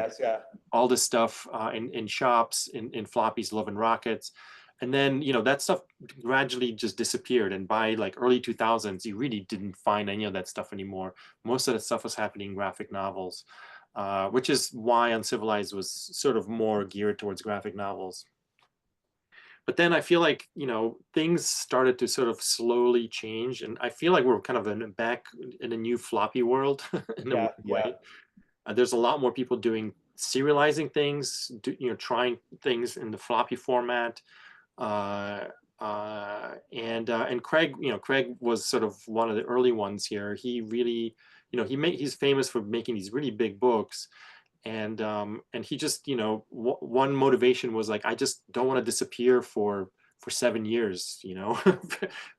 all this stuff in shops, in Floppies, Love and Rockets. And then, that stuff gradually just disappeared. And by early 2000s, you really didn't find any of that stuff anymore. Most of that stuff was happening in graphic novels, which is why Uncivilized was sort of more geared towards graphic novels. But then I feel like, things started to sort of slowly change. And I feel like we're kind of back in a new floppy world in a way. There's a lot more people doing serializing things, trying things in the floppy format. And Craig, Craig was sort of one of the early ones here. He really, he's famous for making these really big books. And he just, one motivation was I just don't want to disappear for 7 years,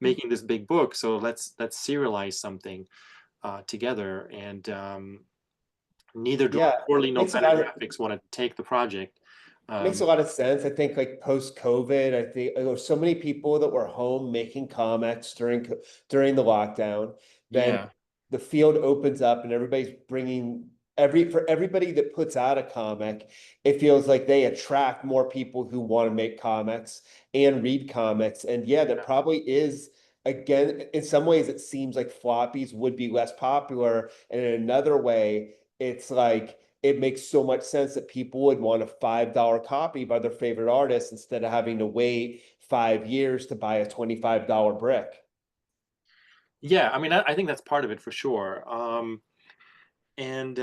making this big book. So let's serialize something together. And neither George Corley nor Fantagraphics wanted to take the project. Makes a lot of sense. I think post-COVID, I think there were so many people that were home making comics during the lockdown. Then the field opens up and everybody's bringing for everybody that puts out a comic, it feels like they attract more people who want to make comics and read comics. And that probably is again, in some ways it seems like floppies would be less popular. And in another way, it's like it makes so much sense that people would want a $5 copy by their favorite artist instead of having to wait 5 years to buy a $25 brick. Yeah, I mean, I think that's part of it for sure. And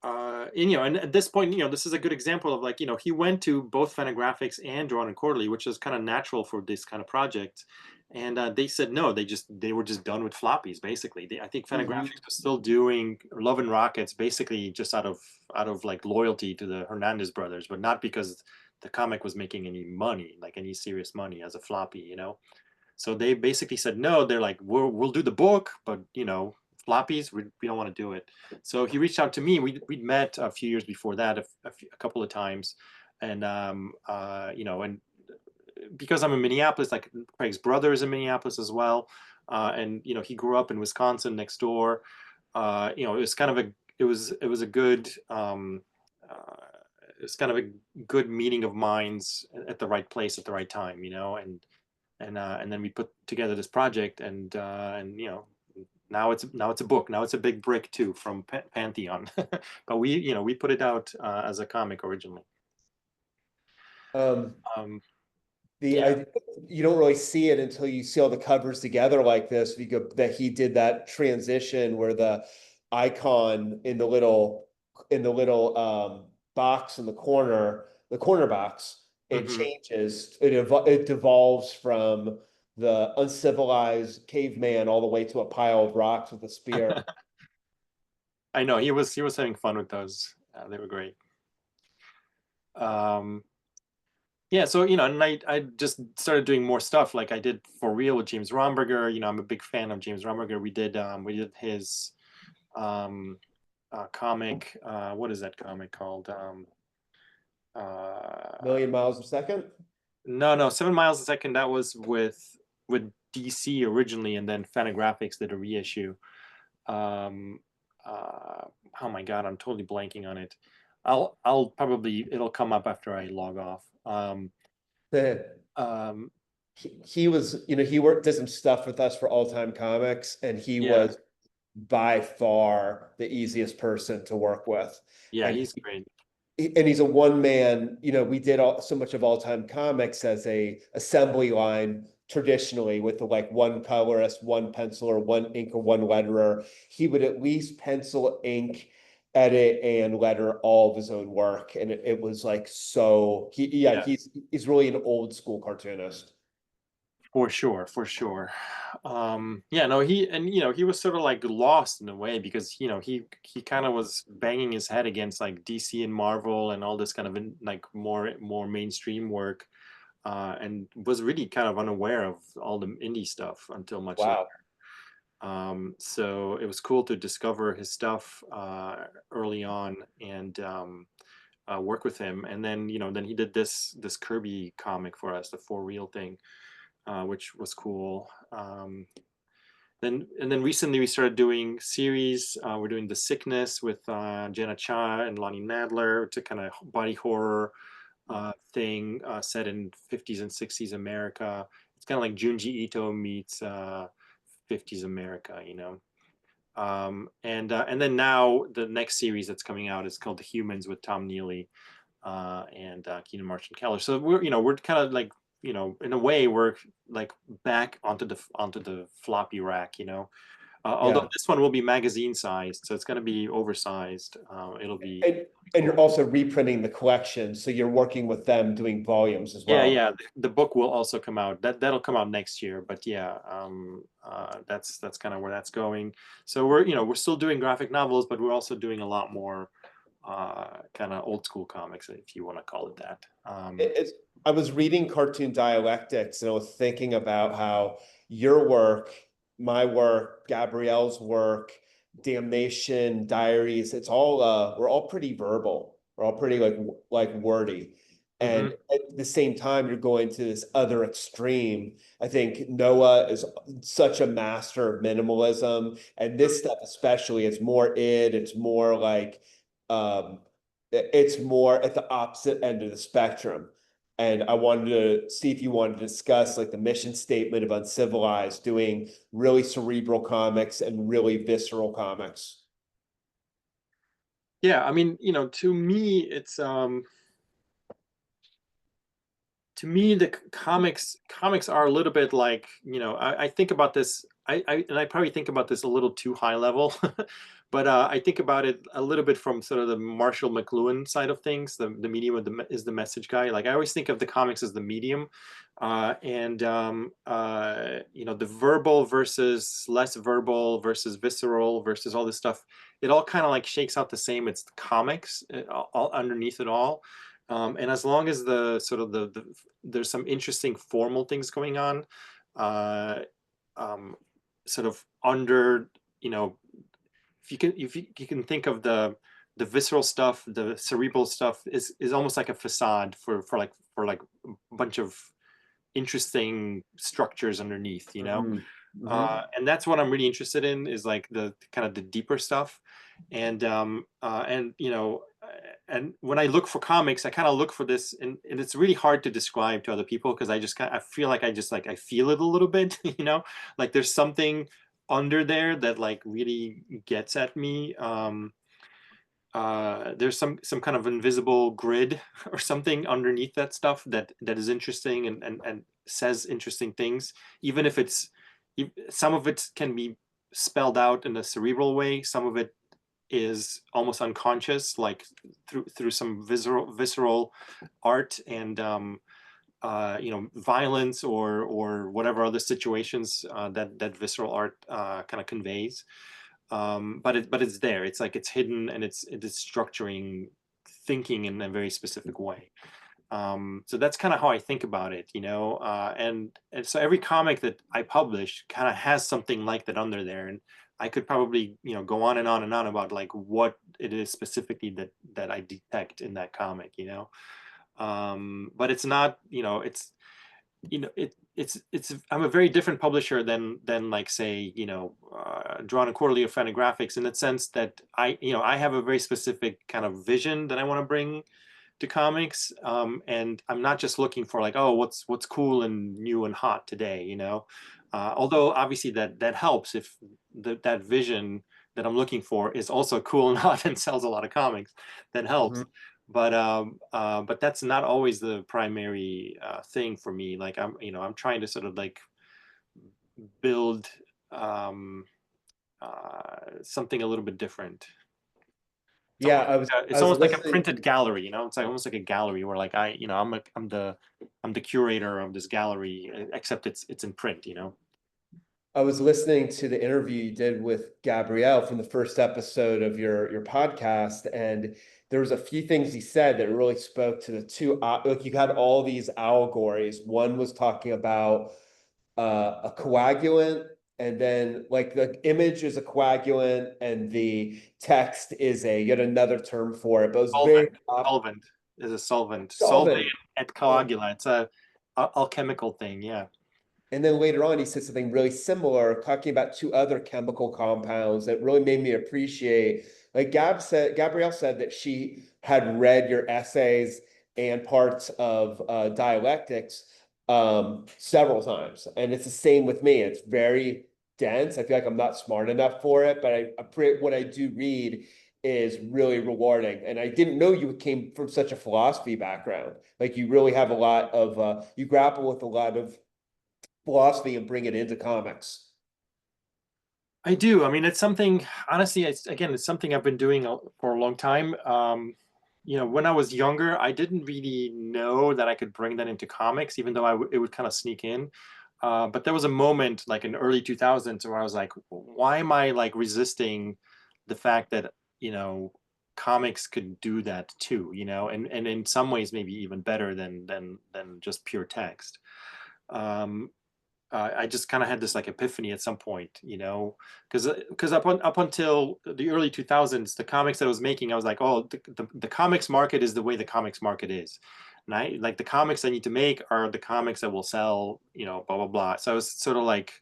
at this point, this is a good example of, like, he went to both Fantagraphics and Drawn and Quarterly, which is kind of natural for this kind of project. And they said no, they were just done with floppies, basically. I think Fantagraphics was still doing Love and Rockets, basically just out of like loyalty to the Hernandez brothers, but not because the comic was making any money, like any serious money as a floppy. So they basically said no. They're like, we'll do the book, but floppies, we don't want to do it. So he reached out to me. We'd met a few years before that, a couple of times, and and because I'm in Minneapolis, like Craig's brother is in Minneapolis as well, and he grew up in Wisconsin next door. It was kind of it was a good it's kind of a good meeting of minds at the right place at the right time, and then we put together this project, and now it's a book. Now it's a big brick too from Pantheon, but we put it out as a comic originally. You don't really see it until you see all the covers together like this. That he did that transition where the icon in the little box in the corner box, it changes. It devolves from the uncivilized caveman all the way to a pile of rocks with a spear. I know he was having fun with those. They were great. Yeah, so and I just started doing more stuff, like I did For Real with James Romberger. I'm a big fan of James Romberger. We did his comic. What is that comic called? Million Miles a Second? No, 7 Miles a Second. That was with DC originally, and then Fantagraphics did a reissue. Oh my God, I'm totally blanking on it. It'll come up after I log off. He was, he did some stuff with us for All Time Comics, and he was by far the easiest person to work with. Yeah, he's great. And he's a one man, we did so much of All Time Comics as a assembly line traditionally with the one colorist, one penciler, one inker, one letterer. He would at least pencil, ink, edit, and letter all of his own work. And it was he's really an old school cartoonist. For sure. He was sort of like lost in a way, because he kind of was banging his head against like DC and Marvel and all this kind of more mainstream work, and was really kind of unaware of all the indie stuff until much later. So it was cool to discover his stuff early on and work with him. And then then he did this Kirby comic for us, the For Real thing, which was cool. Then recently we started doing series. We're doing The Sickness with Jenna Cha and Lonnie Nadler. It's a kind of body horror thing set in 50s and 60s America. It's kind of like Junji Ito meets 50s America, and then now the next series that's coming out is called The Humans with Tom Neely and Keenan Marshall Keller. So we're kind of like, in a way we're like back onto the floppy rack, although this one will be magazine sized, so it's going to be oversized. It'll be, and you're also reprinting the collection, so you're working with them doing volumes as well. Yeah. The book will also come out. That'll come out next year, but that's kind of where that's going. So we're still doing graphic novels, but we're also doing a lot more kind of old school comics, if you want to call it that. I was reading Cartoon Dialectics, and I was thinking about how your work, my work, Gabrielle's work, Damnation, Diaries, it's all we're all pretty verbal. We're all pretty like wordy. And at the same time, you're going to this other extreme. I think Noah is such a master of minimalism, and this stuff especially is more it's more like it's more at the opposite end of the spectrum. And I wanted to see if you wanted to discuss like the mission statement of Uncivilized, doing really cerebral comics and really visceral comics. Yeah, I mean, to me, it's to me the comics are a little bit like, I think about this, I probably think about this a little too high level, but I think about it a little bit from sort of the Marshall McLuhan side of things. The medium is the message guy. Like, I always think of the comics as the medium, and the verbal versus less verbal versus visceral versus all this stuff. It all kind of like shakes out the same. It's the comics all underneath it all. And as long as the sort of there's some interesting formal things going on, sort of under, if you can think of the visceral stuff, the cerebral stuff is almost like a facade for like a bunch of interesting structures underneath, and that's what I'm really interested in, is like the kind of the deeper stuff. And and when I look for comics, I kind of look for this, and it's really hard to describe to other people, because I feel like I feel it a little bit, like there's something under there that like really gets at me. There's some kind of invisible grid or something underneath that stuff that is interesting and says interesting things, even if some of it can be spelled out in a cerebral way, some of it is almost unconscious, like through some visceral art and violence or whatever other situations that visceral art kind of conveys. But it's there. It's like it's hidden, and it's structuring thinking in a very specific way. So that's kind of how I think about it, and so every comic that I publish kind of has something like that under there, and I could probably go on and on and on about like what it is specifically that I detect in that comic, but it's not, it's I'm a very different publisher than like, say, Drawn and Quarterly or Fantagraphics, in the sense that I have a very specific kind of vision that I want to bring to comics, and I'm not just looking for like, oh, what's cool and new and hot today, although obviously that helps if that vision that I'm looking for is also cool and hot and sells a lot of comics. That helps. But that's not always the primary thing for me. Like, I'm trying to sort of like build something a little bit different. It's almost like a printed gallery, it's like almost like a gallery where like I'm the curator of this gallery, except it's in print. I was listening to the interview you did with Gabrielle from the first episode of your podcast, and there was a few things he said that really spoke to the two. Like, you had all these allegories. One was talking about a coagulant, and then like the image is a coagulant, and the text is yet another term for it. But it was very solvent is a solvent. Solvent et coagula. It's a alchemical thing, yeah. And then later on, he said something really similar, talking about two other chemical compounds that really made me appreciate. Like Gabrielle said that she had read your essays and parts of dialectics several times. And it's the same with me. It's very dense. I feel like I'm not smart enough for it, but what I do read is really rewarding. And I didn't know you came from such a philosophy background. Like, you really have a lot of, you grapple with a lot of philosophy and bring it into comics. I do. I mean, it's something, honestly, it's something I've been doing for a long time. When I was younger, I didn't really know that I could bring that into comics, even though it would kind of sneak in. But there was a moment like in early 2000s where I was like, why am I like resisting the fact that, comics could do that too, and in some ways maybe even better than just pure text. I just kind of had this like epiphany at some point, because up until the early 2000s, the comics that I was making, I was like, oh, the comics market is the way the comics market is. And I like the comics I need to make are the comics that will sell, blah, blah, blah. So I was sort of like,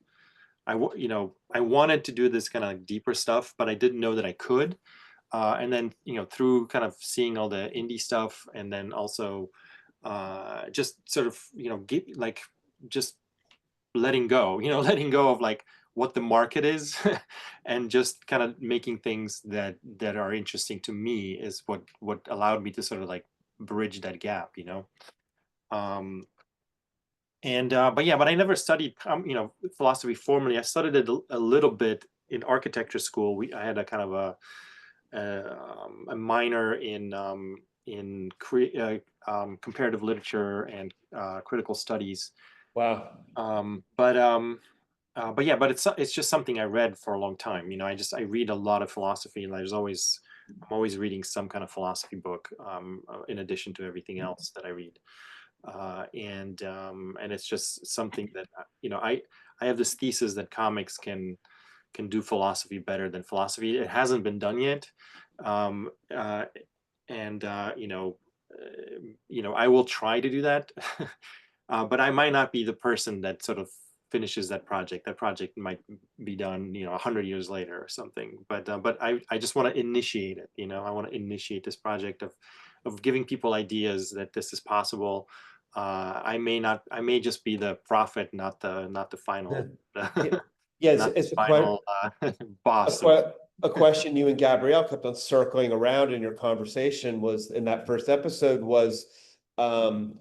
I wanted to do this kind of deeper stuff, but I didn't know that I could. And then, through kind of seeing all the indie stuff, and then also just sort of, just letting go, letting go of like what the market is, and just kind of making things that are interesting to me is what allowed me to sort of like bridge that gap, um but I never studied philosophy formally. I studied it a little bit in architecture school. I had a kind of a minor in comparative literature and critical studies. Wow. But it's just something I read for a long time. I read a lot of philosophy, and I'm always reading some kind of philosophy book, in addition to everything else that I read. And it's just something that I have this thesis that comics can do philosophy better than philosophy. It hasn't been done yet, um, and I will try to do that, but I might not be the person that sort of finishes that project. That project might be done 100 years later or something. But I just want to initiate it. I want to initiate this project of giving people ideas that this is possible. I may just be the prophet, not the final Yes, not the it's final boss. a question you and Gabrielle kept on circling around in your conversation was in that first episode was, have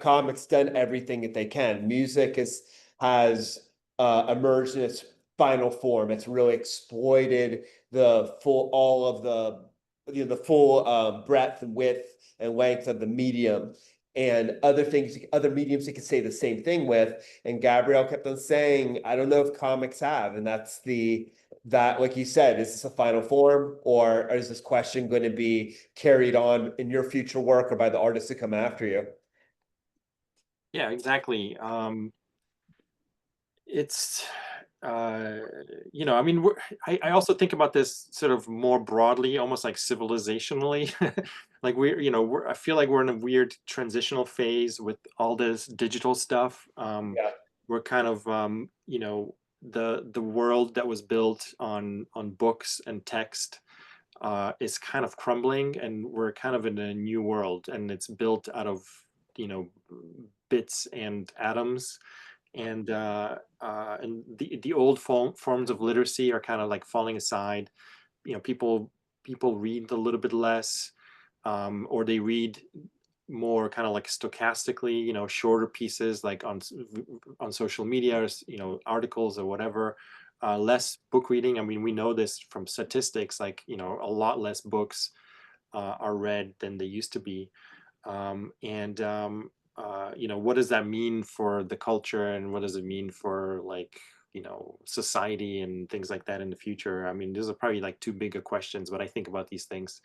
comics done everything that they can? Music has emerged in its final form. It's really exploited all of the full breadth and width and length of the medium, and other mediums you can say the same thing with. And Gabrielle kept on saying, I don't know if comics have, and that, like you said, is this a final form, or is this question going to be carried on in your future work or by the artists that come after you? Yeah, exactly. It's I mean, I also think about this sort of more broadly, almost like civilizationally. Like I feel like we're in a weird transitional phase with all this digital stuff. Yeah. We're kind of the world that was built on books and text is kind of crumbling, and we're kind of in a new world, and it's built out of bits and atoms, and the old forms of literacy are kind of like falling aside. People read a little bit less, or they read more kind of like stochastically, shorter pieces like on social media, or articles or whatever. Less book reading. I mean, we know this from statistics, like a lot less books are read than they used to be. And what does that mean for the culture, and what does it mean for like society and things like that in the future? I mean, those are probably like too big of questions, but I think about these things,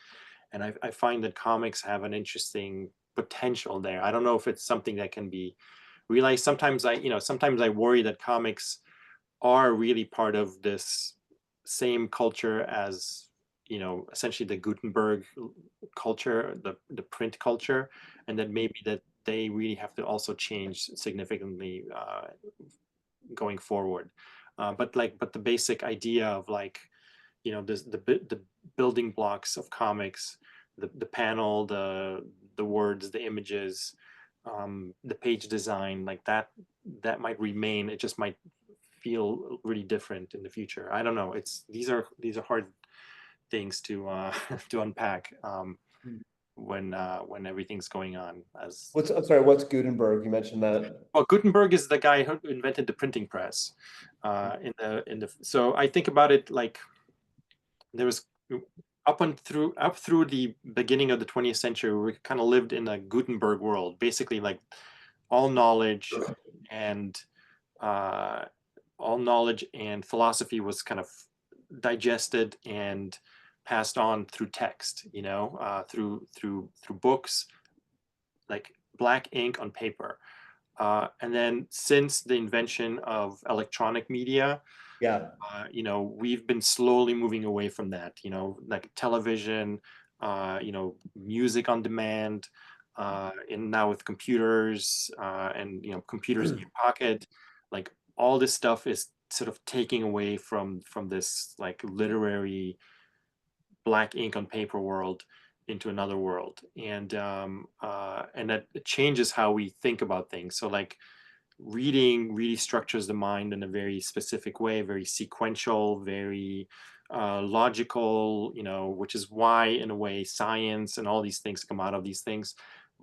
and I find that comics have an interesting potential there. I don't know if it's something that can be realized. Sometimes I worry that comics are really part of this same culture as essentially the Gutenberg culture, the print culture, and that maybe that they really have to also change significantly going forward. But the basic idea of like the building blocks of comics, the panel, the words, the images, the page design, like that might remain. It just might feel really different in the future. I don't know. These are hard things to to unpack when everything's going on. I'm sorry, what's Gutenberg? You mentioned that. Well, Gutenberg is the guy who invented the printing press. So I think about it like there was up through the beginning of the 20th century, we kind of lived in a Gutenberg world, basically like all knowledge and philosophy was kind of digested and passed on through text, through books, like black ink on paper. And then since the invention of electronic media, Yeah. We've been slowly moving away from that, like television, music on demand, and now with computers, and computers in your pocket, like all this stuff is sort of taking away from this like literary black ink on paper world, into another world, and that changes how we think about things. So like reading really structures the mind in a very specific way, very sequential, very logical, which is why in a way science and all these things come out of these things.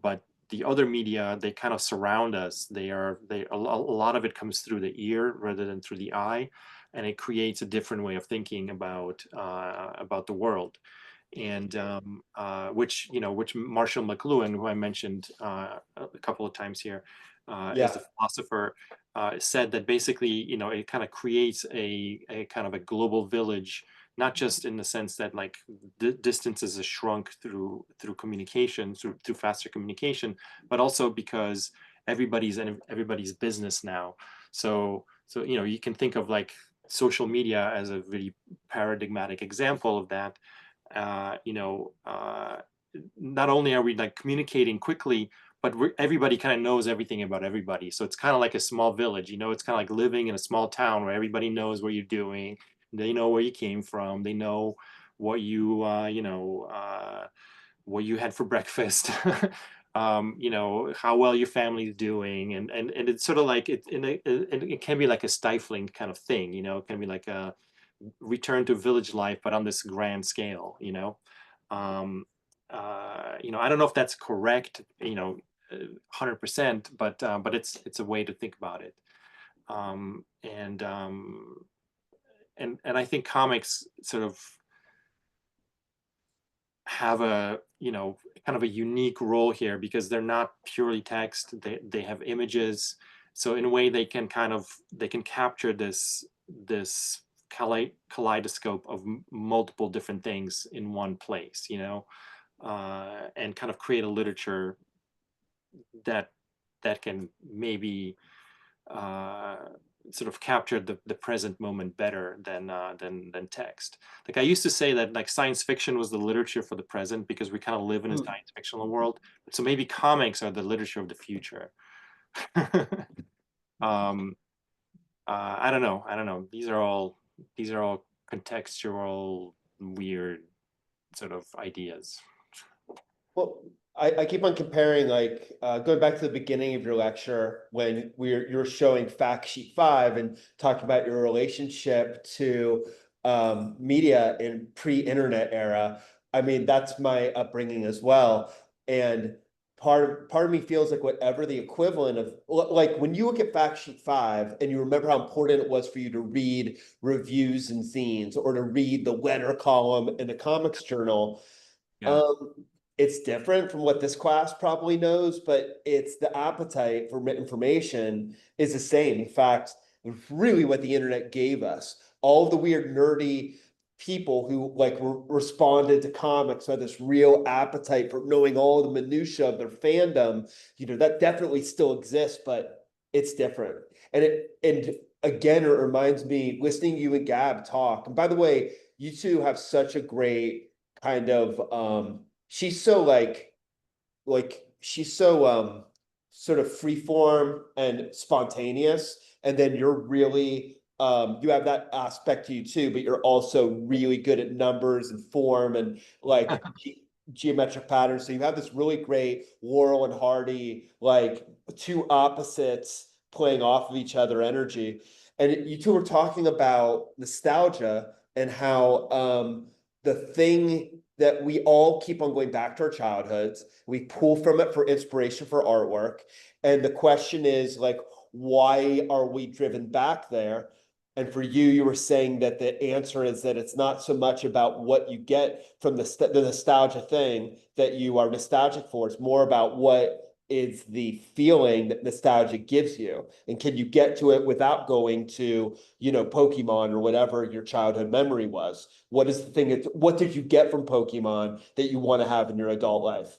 But the other media, they kind of surround us. A lot of it comes through the ear rather than through the eye, and it creates a different way of thinking about the world. And which Marshall McLuhan, who I mentioned a couple of times here, as a philosopher, said that basically, it kind of creates a kind of a global village, not just in the sense that like distances are shrunk through communication, through faster communication, but also because everybody's in everybody's business now. So you can think of like social media as a really paradigmatic example of that. Not only are we like communicating quickly, but everybody kind of knows everything about everybody. So it's kind of like a small village, it's kind of like living in a small town where everybody knows what you're doing. They know where you came from. They know what you, what you had for breakfast. How well your family's doing, and it's sort of like it can be like a stifling kind of thing. It can be like a return to village life, but on this grand scale. I don't know if that's correct, 100%, but it's a way to think about it. And I think comics sort of have a kind of a unique role here because they're not purely text. They have images, so in a way they can capture this kaleidoscope of multiple different things in one place, and kind of create a literature that can maybe sort of capture the present moment better than text. Like I used to say that like science fiction was the literature for the present because we kind of live in a science fictional world. So maybe comics are the literature of the future. I don't know. These are all contextual, weird sort of ideas. Well, I keep on comparing, like going back to the beginning of your lecture when you're showing fact sheet 5 and talking about your relationship to media in pre-internet era. I mean, that's my upbringing as well. And part of me feels like whatever the equivalent of, like when you look at fact sheet 5 and you remember how important it was for you to read reviews and zines or to read the letter column in the comics journal. Yeah. It's different from what this class probably knows, but it's the appetite for information is the same. In fact, really what the internet gave us, all of the weird nerdy people who like responded to comics had this real appetite for knowing all the minutia of their fandom, that definitely still exists, but it's different. And again, it reminds me listening to you and Gab talk. And by the way, you two have such a great kind of she's so like she's so sort of freeform and spontaneous, and then you're really you have that aspect to you too, but you're also really good at numbers and form and like geometric patterns. So you have this really great Laurel and Hardy, like two opposites playing off of each other energy. And you two were talking about nostalgia and how the thing that we all keep on going back to our childhoods. We pull from it for inspiration for artwork. And the question is like, why are we driven back there? And for you, you were saying that the answer is that it's not so much about what you get from the nostalgia thing that you are nostalgic for. It's more about what is the feeling that nostalgia gives you, and can you get to it without going to Pokemon or whatever your childhood memory was? What is the thing what did you get from Pokemon that you want to have in your adult life?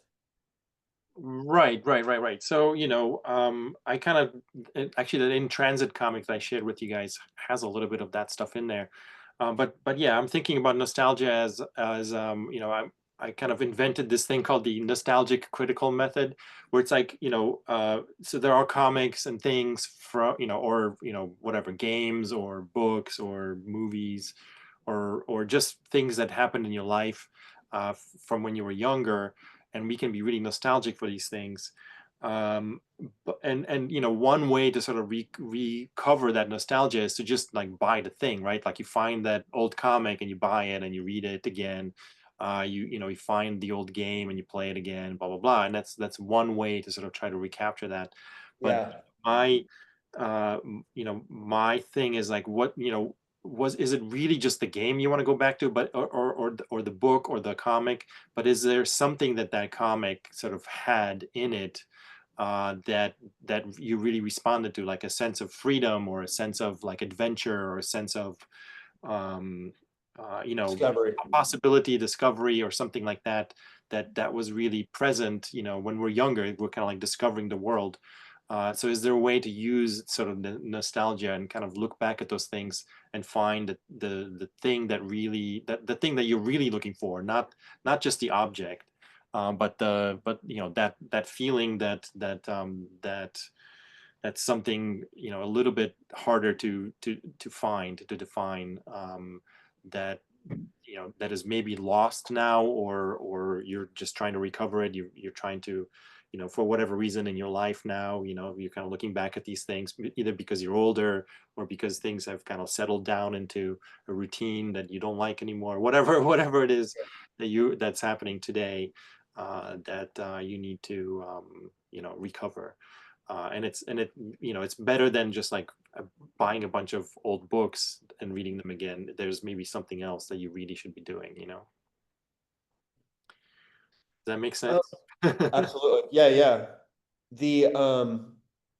Right. So I kind of actually the In Transit comic that I shared with you guys has a little bit of that stuff in there, but yeah, I'm thinking about nostalgia as I kind of invented this thing called the nostalgic critical method, where it's like, so there are comics and things from, or, whatever, games or books or movies or just things that happened in your life. from when you were younger, and we can be really nostalgic for these things. And you know, one way to sort of recover that nostalgia is to just like buy the thing, right? Like you find that old comic and you buy it and you read it again. You know, you find the old game and you play it again, blah blah blah. And that's one way to sort of try to recapture that. But Yeah. my you know, my thing is like, what, you know, is it really just the game you want to go back to, but or the book or the comic, but is there something that that comic sort of had in it that you really responded to, like a sense of freedom or a sense of like adventure or a sense of um, you know, Discovery. possibility, discovery, or something like that, that was really present, you know, when we're younger, we're kind of like discovering the world. So is there a way to use sort of the nostalgia and kind of look back at those things and find the thing that really, the thing that you're really looking for, not just the object, but you know, that feeling that's something, you know, a little bit harder to find, to define, that, you know, that is maybe lost now, or you're just trying to recover it. You're trying to, you know, for whatever reason in your life now, you know, you're kind of looking back at these things, either because you're older or because things have kind of settled down into a routine that you don't like anymore, whatever it is that's happening today, that you need to you know, recover. And it, you know, it's better than just like buying a bunch of old books and reading them again. There's maybe something else that you really should be doing, you know. Does that make sense? Absolutely. Yeah, yeah.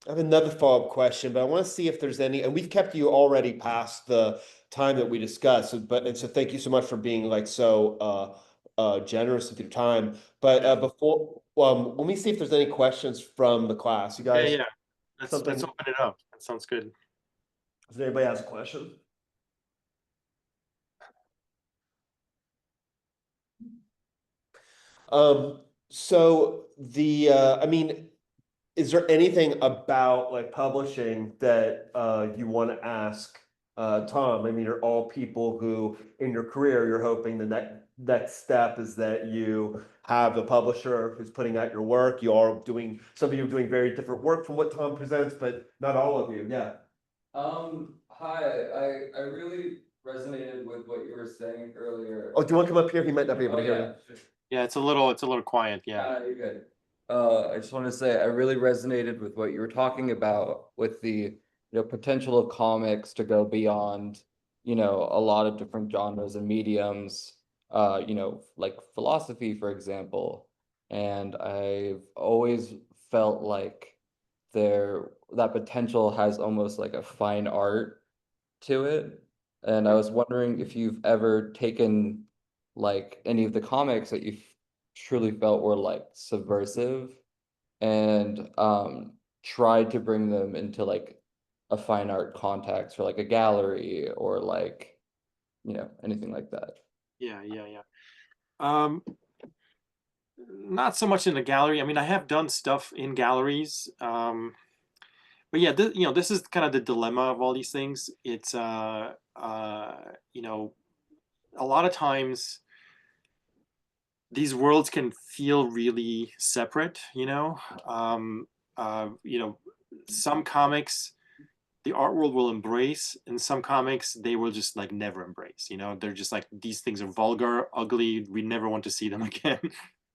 I have another follow-up question, but I want to see if there's any, and we've kept you already past the time that we discussed, and so thank you so much for being like so generous with your time. But before let me see if there's any questions from the class. You Yeah, guys, yeah. Let's something, open it up. That sounds good. does anybody has a question? So I mean, is there anything about like publishing that you want to ask Tom? I mean, you're all people who in your career you're hoping the next step is that you have a publisher who's putting out your work. You are doing, some of you are doing very different work from what Tom presents, but not all of you. Yeah. Hi, I really resonated with what you were saying earlier. Oh, do you want to come up here? He might not be able to hear yeah, you. sure. Yeah, it's a little quiet. Yeah. You're good. I just want to say I really resonated with what you were talking about with the, you know, potential of comics to go beyond, you know, a lot of different genres and mediums, you know, like philosophy, for example. And I've always felt like that potential has almost like a fine art to it. And I was wondering if you've ever taken like any of the comics that you truly felt were like subversive and tried to bring them into like a fine art context or like a gallery or like, you know, anything like that. Yeah, yeah, yeah. Not so much in the gallery. I mean, I have done stuff in galleries. But yeah, you know, this is kind of the dilemma of all these things. It's you know, a lot of times these worlds can feel really separate, you know. You know, some comics the art world will embrace, and some comics they will just like never embrace, you know. They're just like, these things are vulgar, ugly, we never want to see them again.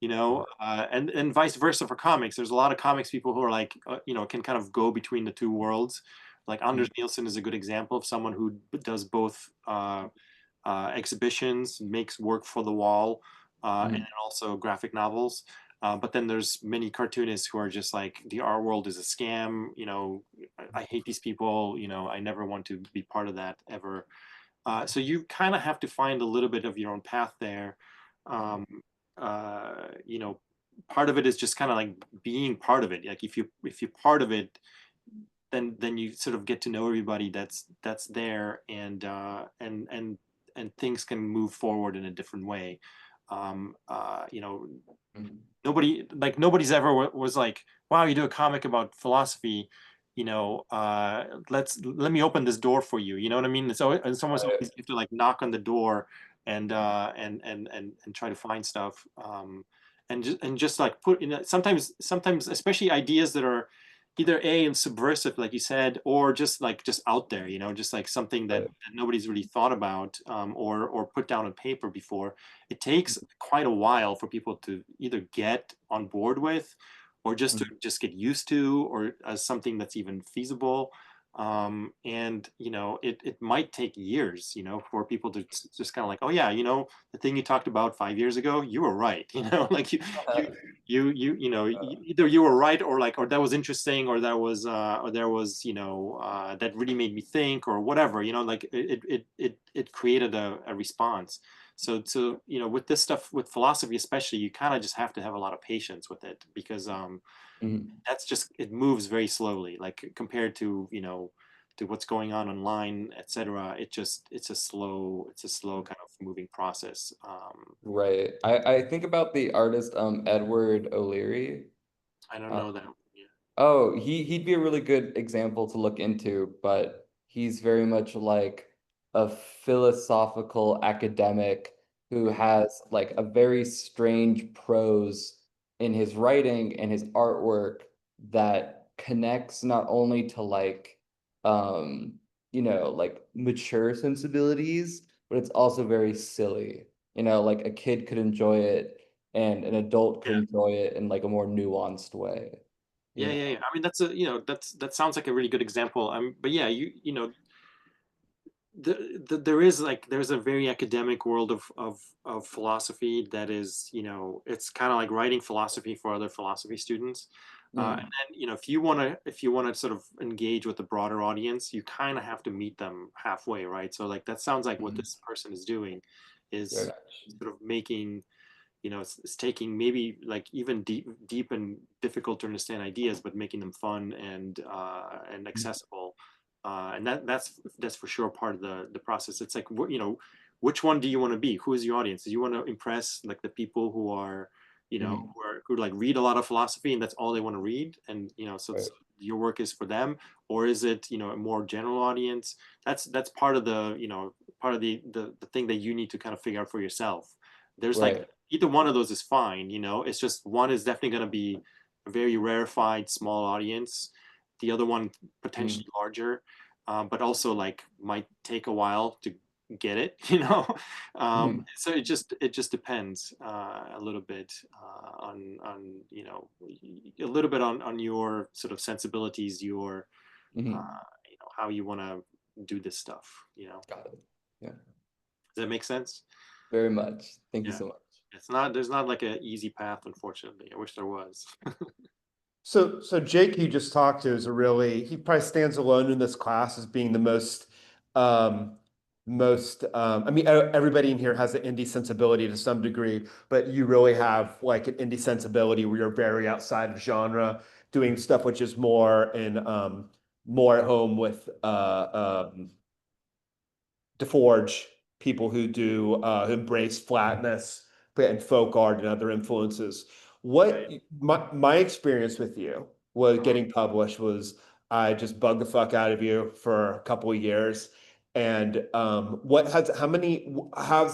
You know, and vice versa for comics. There's a lot of comics people who are like, you know, can kind of go between the two worlds. Like Anders Nielsen is a good example of someone who does both exhibitions, makes work for the wall, and also graphic novels. But then there's many cartoonists who are just like, the art world is a scam. You know, I hate these people. You know, I never want to be part of that ever. So you kind of have to find a little bit of your own path there. You know, part of it is just kind of like being part of it. Like if you're part of it, then you sort of get to know everybody that's there, and things can move forward in a different way. You know, nobody's ever was like, wow, you do a comic about philosophy, you know, let me open this door for you. You know what I mean? It's almost always you have to like knock on the door and try to find stuff, and just like put in sometimes especially ideas that are either subversive, like you said, or just out there, just like something that nobody's really thought about, or put down on paper before. It takes quite a while for people to either get on board with, or just to just get used to, or as something that's even feasible. And it might take years, for people to just kind of like, oh yeah, the thing you talked about 5 years ago, you were right. Like either you were right, or like, or that was interesting, or that was that really made me think, or whatever, like it created a response. So with this stuff, with philosophy especially, you kind of just have to have a lot of patience with it, because that's just, it moves very slowly, like compared to to what's going on online, etc. It's a slow kind of moving process. Right. I think about the artist Edward O'Leary. I don't know that. Yeah. Oh, he'd be a really good example to look into, but he's very much like a philosophical academic who has like a very strange prose in his writing and his artwork that connects not only to like like mature sensibilities, but it's also very silly. Like a kid could enjoy it and an adult could enjoy it in like a more nuanced way. Yeah. I mean, that's that sounds like a really good example. But yeah, there's a very academic world of philosophy that is, it's kind of like writing philosophy for other philosophy students. And then, if you want to sort of engage with the broader audience, you kind of have to meet them halfway, right? So like, that sounds like what this person is doing, is sort of making, it's taking maybe like even deep and difficult to understand ideas, but making them fun and accessible. And that's for sure part of the process. It's like, which one do you want to be? Who is your audience? Do you want to impress like the people who are, who like read a lot of philosophy and that's all they want to read, and so your work is for them? Or is it a more general audience? That's part of the part of the thing that you need to kind of figure out for yourself. There's like, either one of those is fine. It's just, one is definitely going to be a very rarefied small audience, the other one potentially larger, but also like might take a while to get it. So it just depends a little bit on a little bit on your sort of sensibilities, your how you want to do this stuff. Got it. Yeah. Does that make sense? Very much. Thank you so much. There's not like an easy path, unfortunately. I wish there was. So Jake, you just talked to, he probably stands alone in this class as being the most, I mean, everybody in here has an indie sensibility to some degree, but you really have like an indie sensibility where you're very outside of genre, doing stuff which is more more at home with DeForge, people who do who embrace flatness and folk art and other influences. My experience with you was getting published was, I just bugged the fuck out of you for a couple of years. And how's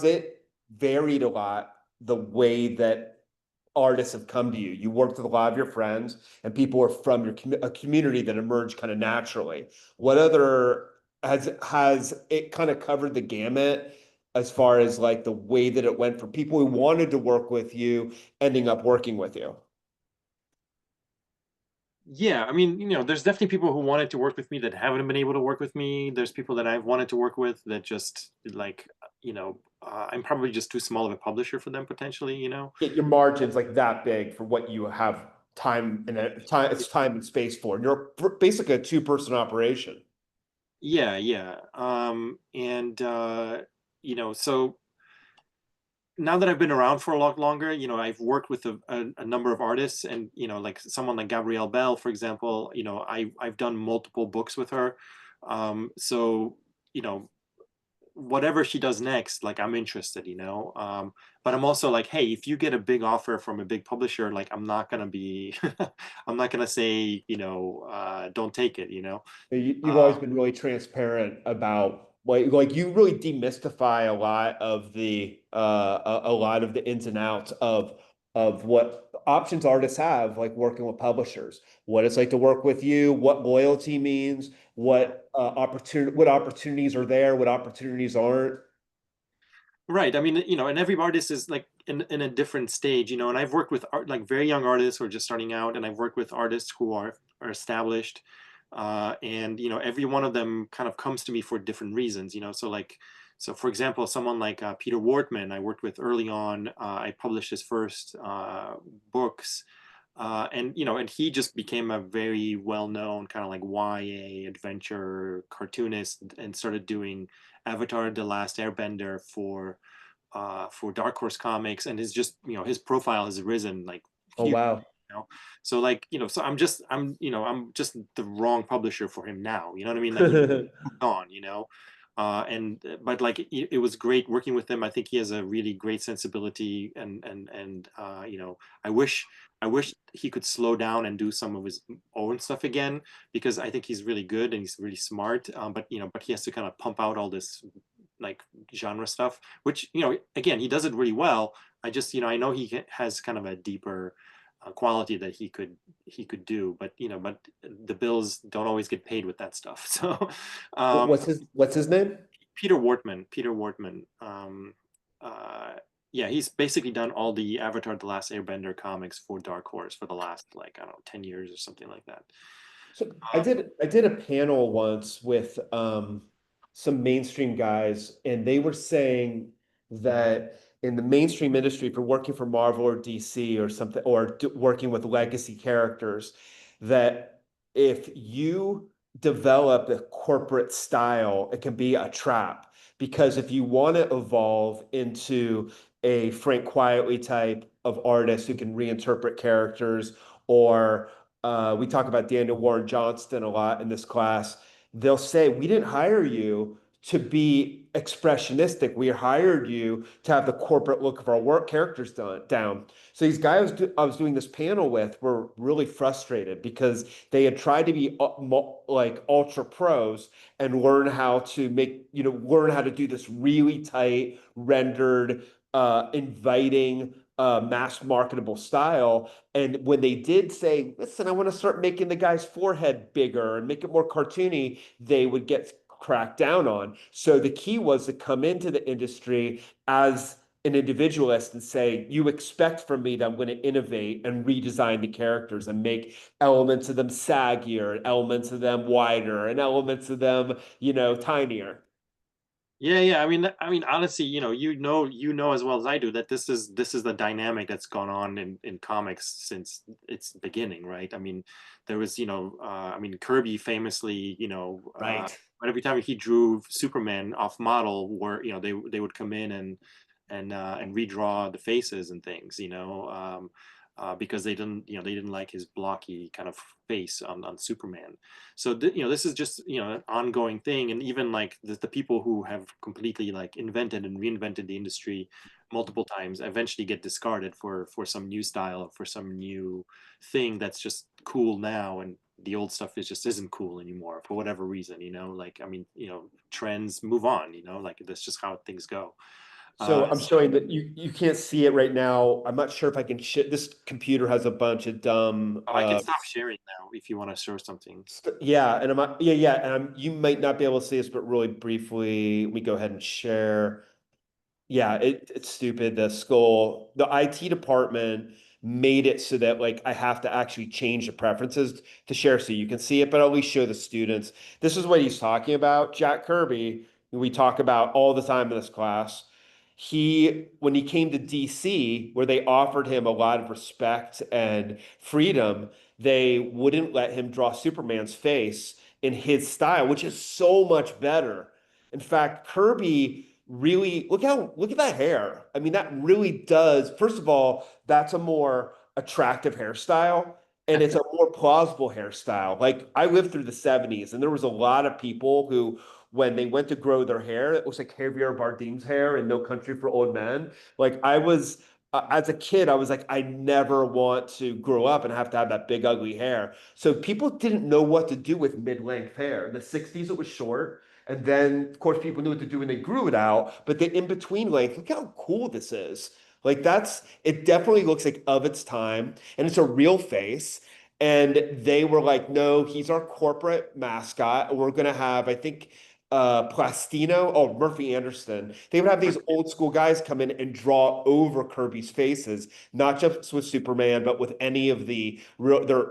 it varied a lot, the way that artists have come to you? You worked with a lot of your friends and people are from a community that emerged kind of naturally. What other has it kind of covered the gamut as far as like the way that it went for people who wanted to work with you ending up working with you? Yeah, I mean, there's definitely people who wanted to work with me that haven't been able to work with me. There's people that I've wanted to work with that just like, I'm probably just too small of a publisher for them potentially. Your margins like that big for what you have time it's time and space for. And you're basically a two-person operation. Yeah. And so now that I've been around for a lot longer, I've worked with a number of artists, and like someone like Gabrielle Bell, for example, I've done multiple books with her. So whatever she does next, like I'm interested, but I'm also like, hey, if you get a big offer from a big publisher, like I'm not gonna be I'm not gonna say, don't take it. You've always been really transparent about like you really demystify a lot of the a lot of the ins and outs of what options artists have, like working with publishers, what it's like to work with you, what loyalty means, what opportunities are there, what opportunities aren't. Right. I mean, and every artist is like in a different stage, and I've worked with like very young artists who are just starting out, and I've worked with artists who are established. And every one of them kind of comes to me for different reasons, so for example, someone like Peter Wortman, I worked with early on. I published his first books. And he just became a very well-known kind of like YA adventure cartoonist and started doing Avatar: The Last Airbender for Dark Horse Comics, and his profile has risen like Oh, huge, wow. so so I'm just the wrong publisher for him now, you know what I mean, like moved on, but like it was great working with him. I think he has a really great sensibility, and I wish he could slow down and do some of his own stuff again, because I think he's really good and he's really smart. But he has to kind of pump out all this like genre stuff, which again, he does it really well. I know he has kind of a deeper quality that he could do, but the bills don't always get paid with that stuff. So What's his name? Peter Wortman. Yeah, he's basically done all the Avatar: The Last Airbender comics for Dark Horse for the last, like, I don't know, 10 years or something like that. So I did a panel once with some mainstream guys, and they were saying that in the mainstream industry, for working for Marvel or DC or something, or working with legacy characters, that if you develop a corporate style, it can be a trap. Because if you want to evolve into a Frank Quietly type of artist who can reinterpret characters, or we talk about Daniel Warren Johnston a lot in this class. They'll say, we didn't hire you to be expressionistic. We hired you to have the corporate look of our work characters down. So these guys I was doing this panel with were really frustrated because they had tried to be like ultra pros and learn how to learn how to do this really tight, rendered, inviting, mass marketable style. And when they did say, listen, I want to start making the guy's forehead bigger and make it more cartoony, they would get cracked down on. So the key was to come into the industry as an individualist and say, you expect from me that I'm going to innovate and redesign the characters and make elements of them saggier, elements of them wider, and elements of them, tinier. Yeah. I mean, honestly, you know as well as I do that this is the dynamic that's gone on in comics since its beginning, right? I mean, there was, I mean, Kirby famously, Right. every time he drew Superman off model, where they would come in and redraw the faces and things, because they didn't like his blocky kind of face on Superman. So this is just an ongoing thing, and even like the people who have completely like invented and reinvented the industry multiple times eventually get discarded for some new style, for some new thing that's just cool now, and the old stuff just isn't cool anymore for whatever reason. Like, I mean, trends move on. Like, that's just how things go. So I'm showing that you can't see it right now. I'm not sure if I can this computer has a bunch of dumb. I can stop sharing now if you want to show something. Yeah, and you might not be able to see this, but really briefly, we go ahead and share. Yeah, it's stupid. The IT department made it so that like I have to actually change the preferences to share so you can see it, but at least show the students. This is what he's talking about. Jack Kirby, who we talk about all the time in this class. When he came to DC, where they offered him a lot of respect and freedom, they wouldn't let him draw Superman's face in his style, which is so much better. In fact, Kirby really look at that hair. I mean, that really does. First of all, that's a more attractive hairstyle, and it's a more plausible hairstyle. Like, I lived through the 70s, and there was a lot of people who, when they went to grow their hair, it was like Javier Bardem's hair in No Country for Old Men. Like, I was as a kid, I was like, I never want to grow up and have to have that big ugly hair. So people didn't know what to do with mid-length hair. In the 60s, it was short. And then, of course, people knew what to do when they grew it out. But the in-between length, look how cool this is. Like it definitely looks like of its time. And it's a real face. And they were like, no, he's our corporate mascot. And we're going to have, I think, Plastino, Murphy Anderson. They would have these old school guys come in and draw over Kirby's faces, not just with Superman, but with any of the real, real,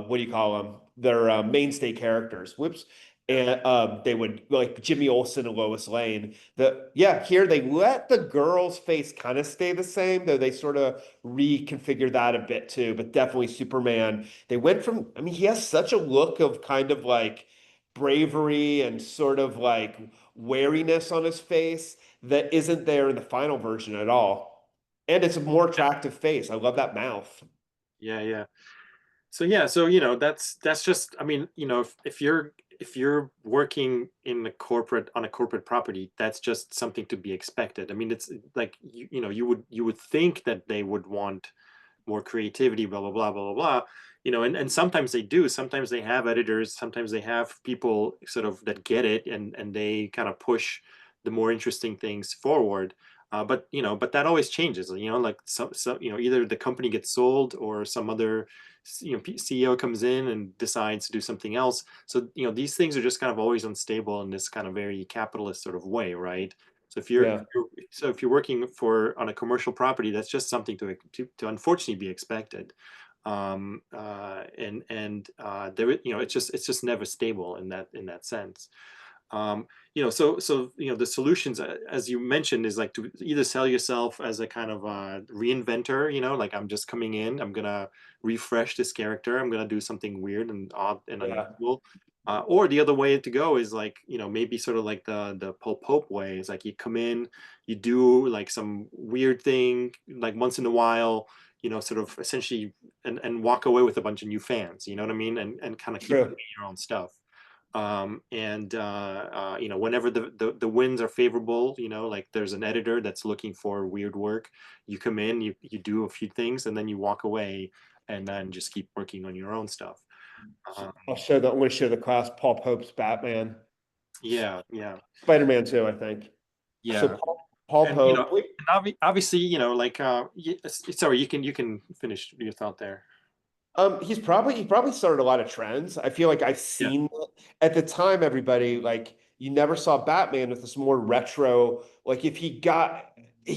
what do you call them? Their mainstay characters. Whoops. And they would like Jimmy Olsen and Lois Lane. Here they let the girl's face kind of stay the same, though they sort of reconfigured that a bit too. But definitely Superman. They went from, I mean, he has such a look of kind of like bravery and sort of like wariness on his face that isn't there in the final version at all. And it's a more attractive face. I love that mouth. Yeah. So that's just, I mean, if you're working in on a corporate property, that's just something to be expected. I mean, it's like you would think that they would want more creativity, blah blah blah blah blah blah. And sometimes they do. Sometimes they have editors. Sometimes they have people sort of that get it, and they kind of push the more interesting things forward. But that always changes. Like either the company gets sold or some other CEO comes in and decides to do something else. So these things are just kind of always unstable in this kind of very capitalist sort of way, right? So if you're working on a commercial property, that's just something to unfortunately be expected. There it's just never stable in that sense. The solutions, as you mentioned, is like to either sell yourself as a kind of reinventor, like I'm just coming in, I'm gonna refresh this character, I'm gonna do something weird and odd and unusual. Or the other way to go is like, maybe sort of like the Paul Pope way is like you come in, you do like some weird thing, like once in a while, sort of essentially and walk away with a bunch of new fans, you know what I mean? And kind of keep doing your own stuff. Whenever the winds are favorable, like there's an editor that's looking for weird work, you come in, you do a few things, and then you walk away and then just keep working on your own stuff. I'm going to show the class Paul Pope's Batman. Yeah. Spider-Man too, I think. Yeah. So Paul Pope. Obviously, like sorry, you can finish your thought there. He probably started a lot of trends. I feel like I've seen at the time, everybody, like you never saw Batman with this more retro, like if he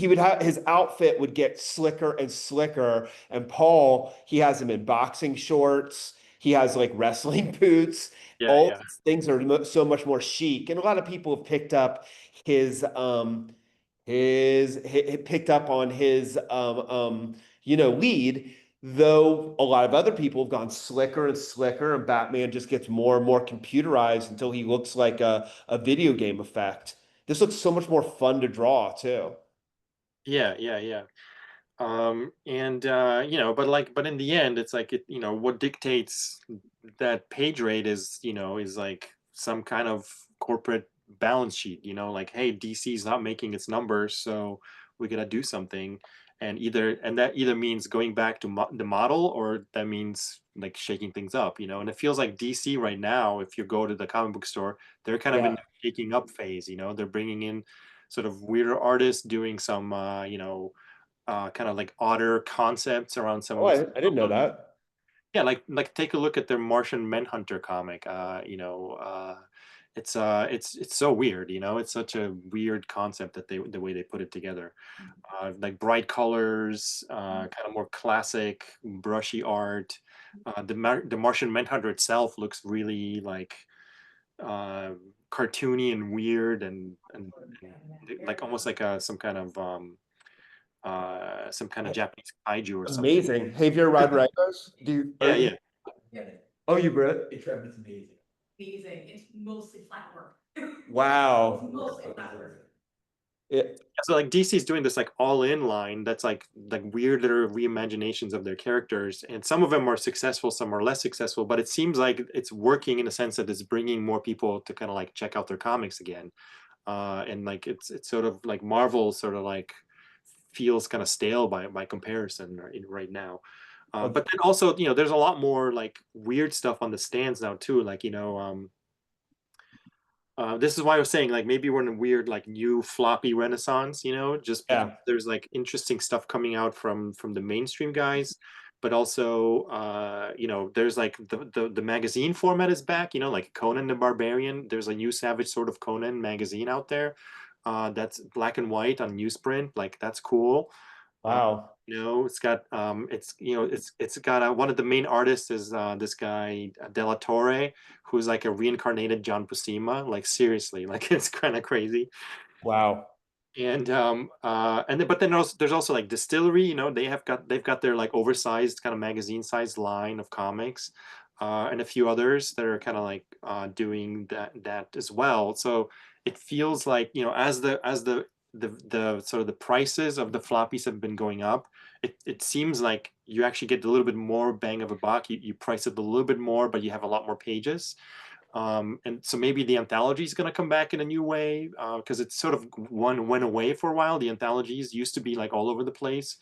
would have his outfit would get slicker and slicker. And Paul, he has him in boxing shorts, he has like wrestling boots. All these things are so much more chic. And a lot of people have picked up his picked up on his lead. Though a lot of other people have gone slicker and slicker, and Batman just gets more and more computerized until he looks like a video game effect. This looks so much more fun to draw too. Yeah. But in the end, it's like what dictates that page rate is like some kind of corporate balance sheet, like, hey, DC's not making its numbers, so we gotta do something. And that either means going back to the model, or that means like shaking things up, and it feels like DC right now, if you go to the comic book store, they're kind of in the shaking up phase. They're bringing in sort of weirder artists doing some kind of like odder concepts around some. I didn't know that. Yeah, like take a look at their Martian Manhunter comic. It's so weird. It's such a weird concept that the way they put it together. Like bright colors, kind of more classic brushy art. The Martian Manhunter itself looks really like cartoony and weird and like almost like some kind of Japanese kaiju or something. Amazing. Javier Rodriguez. Yeah. Oh, you read it? It's amazing. Amazing. It's mostly flat work. Wow. It's mostly flat work. So like DC's doing this like all-in line that's like weird little reimaginations of their characters, and some of them are successful, some are less successful, but it seems like it's working in a sense that it's bringing more people to kind of like check out their comics again. And like it's sort of like Marvel sort of like feels kind of stale by comparison right now. But then also, you know, there's a lot more like weird stuff on the stands now too. Like, you know, this is why I was saying like maybe we're in a weird like new floppy renaissance, you know, just because there's like interesting stuff coming out from the mainstream guys, but also you know, there's like the magazine format is back, you know, like Conan the Barbarian. There's a new Savage Sword of Conan magazine out there. That's black and white on newsprint. Like that's cool. Wow. You know, it's got it's, you know, it's got one of the main artists is this guy Della Torre, who's like a reincarnated John Buscema. Like seriously, like it's kind of crazy. Wow. And then but then there's also like Distillery, you know, they've got their like oversized kind of magazine sized line of comics, and a few others that are kind of like doing that as well. So it feels like, you know, as the sort of the prices of the floppies have been going up, it seems like you actually get a little bit more bang of a buck. You price it a little bit more, but you have a lot more pages. And so maybe the anthology is going to come back in a new way, because it sort of went away for a while. The anthologies used to be like all over the place,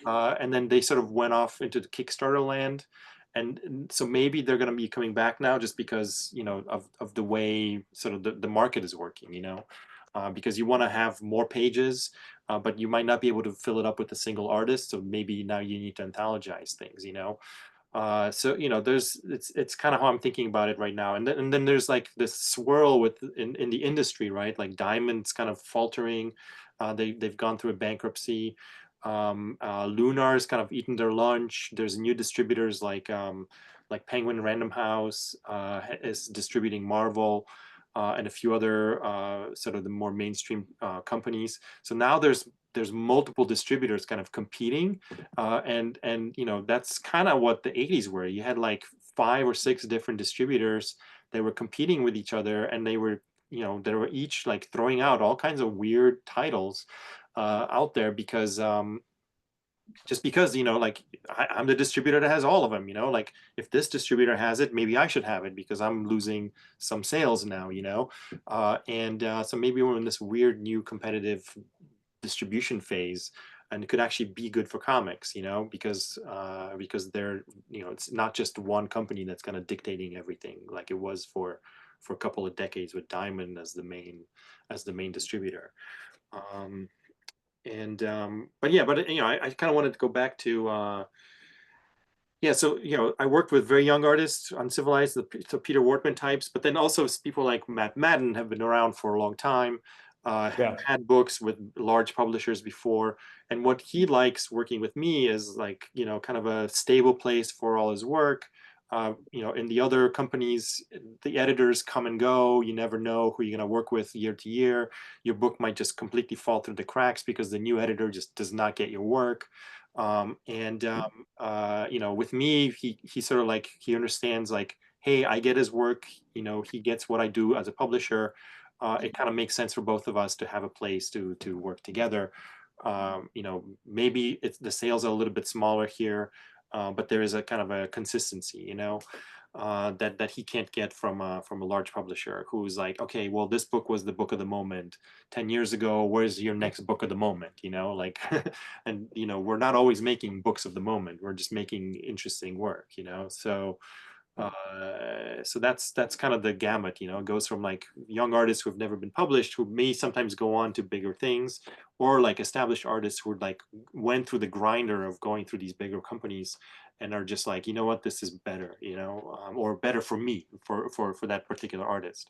and then they sort of went off into the Kickstarter land. And so maybe they're going to be coming back now just because, you know, of the way sort of the market is working, you know, because you want to have more pages, but you might not be able to fill it up with a single artist. So maybe now you need to anthologize things, you know. So, you know, it's kind of how I'm thinking about it right now. And then there's like this swirl in the industry, right? Like Diamond's kind of faltering. They've gone through a bankruptcy. Lunar's kind of eaten their lunch. There's new distributors like Penguin Random House is distributing Marvel, and a few other sort of the more mainstream companies. So now there's multiple distributors kind of competing, and you know, that's kind of what the 80s were. You had like 5 or 6 different distributors that were competing with each other, and they were, you know, they were each like throwing out all kinds of weird titles out there because just because, you know, like I'm the distributor that has all of them, you know, like if this distributor has it, maybe I should have it because I'm losing some sales now, you know. So maybe we're in this weird new competitive distribution phase, and it could actually be good for comics, you know, because they're, you know, it's not just one company that's kind of dictating everything like it was for a couple of decades with Diamond as the main distributor. But yeah, but you know, I kind of wanted to go back to yeah, so you know, I worked with very young artists, Uncivilized, so Peter Wortman types, but then also people like Matt Madden have been around for a long time, have had books with large publishers before, and what he likes working with me is like, you know, kind of a stable place for all his work. You know, in the other companies, the editors come and go. You never know who you're going to work with year to year. Your book might just completely fall through the cracks because the new editor just does not get your work. You know, with me, he sort of like, he understands like, hey, I get his work, you know, he gets what I do as a publisher. It kind of makes sense for both of us to have a place to work together. You know, maybe the sales are a little bit smaller here, but there is a kind of a consistency, you know, that he can't get from a large publisher who's like, okay, well, this book was the book of the moment 10 years ago. Where's your next book of the moment? You know, like, and you know, we're not always making books of the moment. We're just making interesting work, you know. So that's kind of the gamut, you know. It goes from like young artists who have never been published, who may sometimes go on to bigger things, or like established artists who like went through the grinder of going through these bigger companies and are just like, you know what, this is better, you know, or better for me, for that particular artist.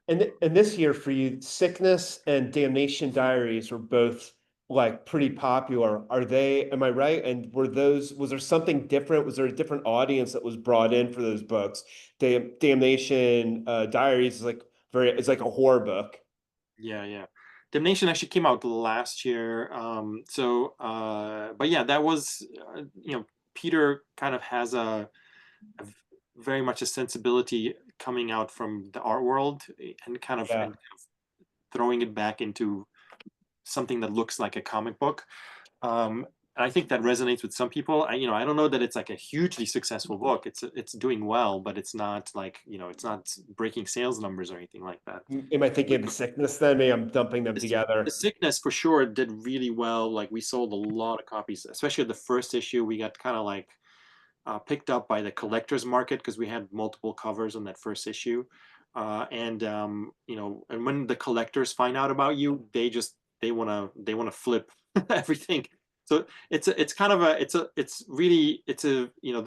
And this year for you, Sickness and Damnation Diaries were both like pretty popular. Are they, am I right? And was there something different? Was there a different audience that was brought in for those books? Damnation Diaries is like it's like a horror book. Yeah. Damnation actually came out last year. But yeah, that was, you know, Peter kind of has a very much a sensibility coming out from the art world and kind of throwing it back into something that looks like a comic book. And I think that resonates with some people. I don't know that it's like a hugely successful book. It's doing well, but it's not like, you know, it's not breaking sales numbers or anything like that. Am I thinking of the Sickness then? Maybe I'm dumping them together. The Sickness for sure did really well. Like we sold a lot of copies, especially the first issue. We got kind of like picked up by the collector's market because we had multiple covers on that first issue. And when the collectors find out about you, they want to flip everything. So it's this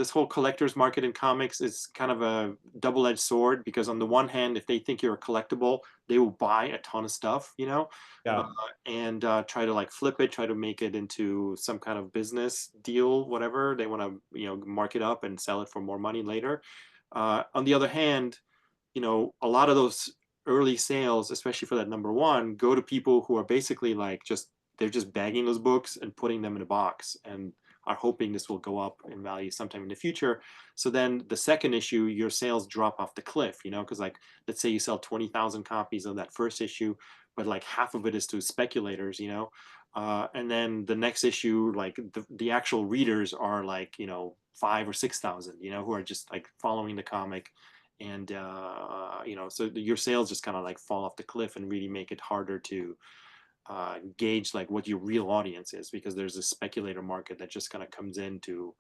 whole collector's market in comics is kind of a double-edged sword, because on the one hand, if they think you're a collectible, they will buy a ton of stuff, and try to like flip it, try to make it into some kind of business deal, whatever. They want to, mark it up and sell it for more money later. On the other hand, a lot of those early sales, especially for that #1, go to people who are basically like they're just bagging those books and putting them in a box and are hoping this will go up in value sometime in the future. So then the second issue, your sales drop off the cliff, because like, let's say you sell 20,000 copies of that first issue, but like half of it is to speculators, and then the next issue, like the actual readers are like, 5,000 or 6,000, who are just like following the comic. And, so your sales just kind of like fall off the cliff and really make it harder to gauge like what your real audience is, because there's a speculator market that just kind of comes in to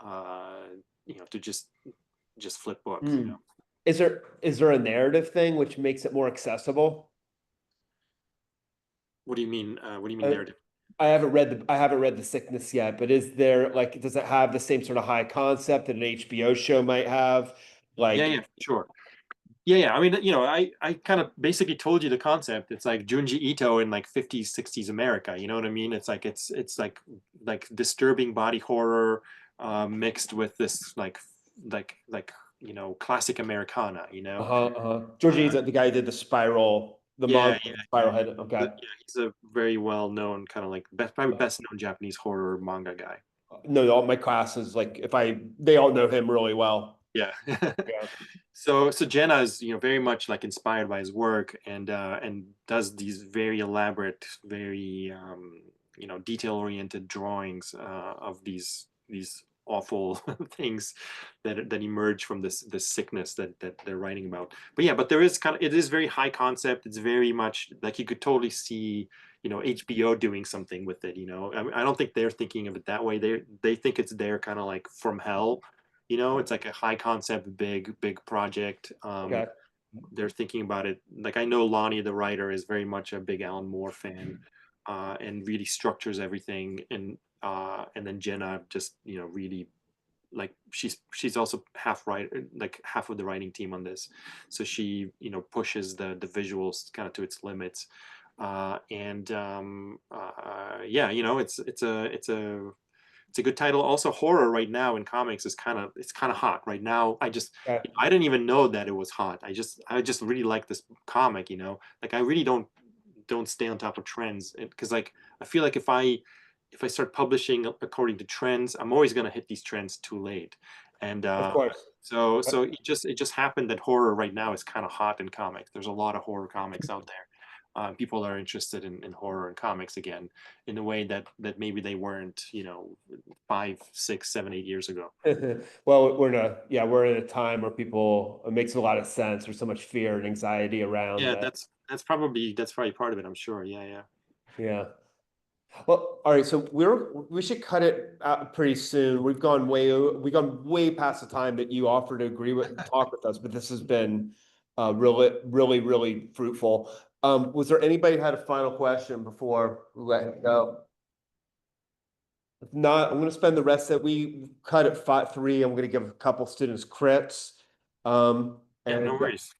to just flip books. Is there a narrative thing which makes it more accessible? What do you mean narrative? I haven't read The Sickness yet, but is there like, does it have the same sort of high concept that an HBO show might have? Like, yeah, sure. Yeah. I mean, I kind of basically told you the concept. It's like Junji Ito in like 50s, 60s America. You know what I mean? It's like like disturbing body horror mixed with this like classic Americana. Junji Ito, the guy who did the Spiral, Spiral Head. Okay. Yeah, he's a very well known kind of like probably best known Japanese horror manga guy. No, all my classes, like they all know him really well. Yeah. So Jenna is very much like inspired by his work, and does these very elaborate, very detail oriented drawings of these awful things that emerge from this sickness that they're writing about. But there is it is very high concept. It's very much like you could totally see HBO doing something with it. I don't think they're thinking of it that way. They think it's their kind of like from hell. It's like a high concept, big project. Okay. They're thinking about it. Like, I know Lonnie, the writer, is very much a big Alan Moore fan, and really structures everything. And then Jenna just, really, like, she's also half of the writing team on this. So she, pushes the visuals kind of to its limits. Yeah, it's a good title. Also, horror right now in comics is kind of hot right now. I didn't even know that it was hot. I just really like this comic. Like, I really don't stay on top of trends, because like I feel like if I start publishing according to trends, I'm always gonna hit these trends too late. And of course. So it just happened that horror right now is kind of hot in comics. There's a lot of horror comics out there. People are interested in horror and comics again in a way that maybe they weren't, 5, 6, 7, 8 years ago. Well, we're in a time where it makes a lot of sense. There's so much fear and anxiety around. Yeah, that's probably part of it, I'm sure. Yeah. Well, all right. So we should cut it out pretty soon. We've gone way past the time that you offered to talk with us, but this has been really fruitful. Was there anybody who had a final question before we let him go? If not, I'm going to spend the rest that we cut at 5-3. I'm going to give a couple students crits. No worries.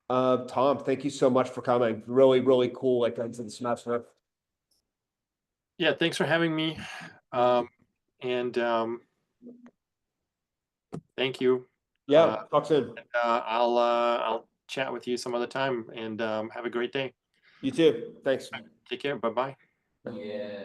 Tom, thank you so much for coming. Really cool. Like, into the semester. Yeah, thanks for having me. And thank you. Yeah, talk soon. I'll chat with you some other time, and have a great day. You too. Thanks. Take care. Bye-bye. Yeah.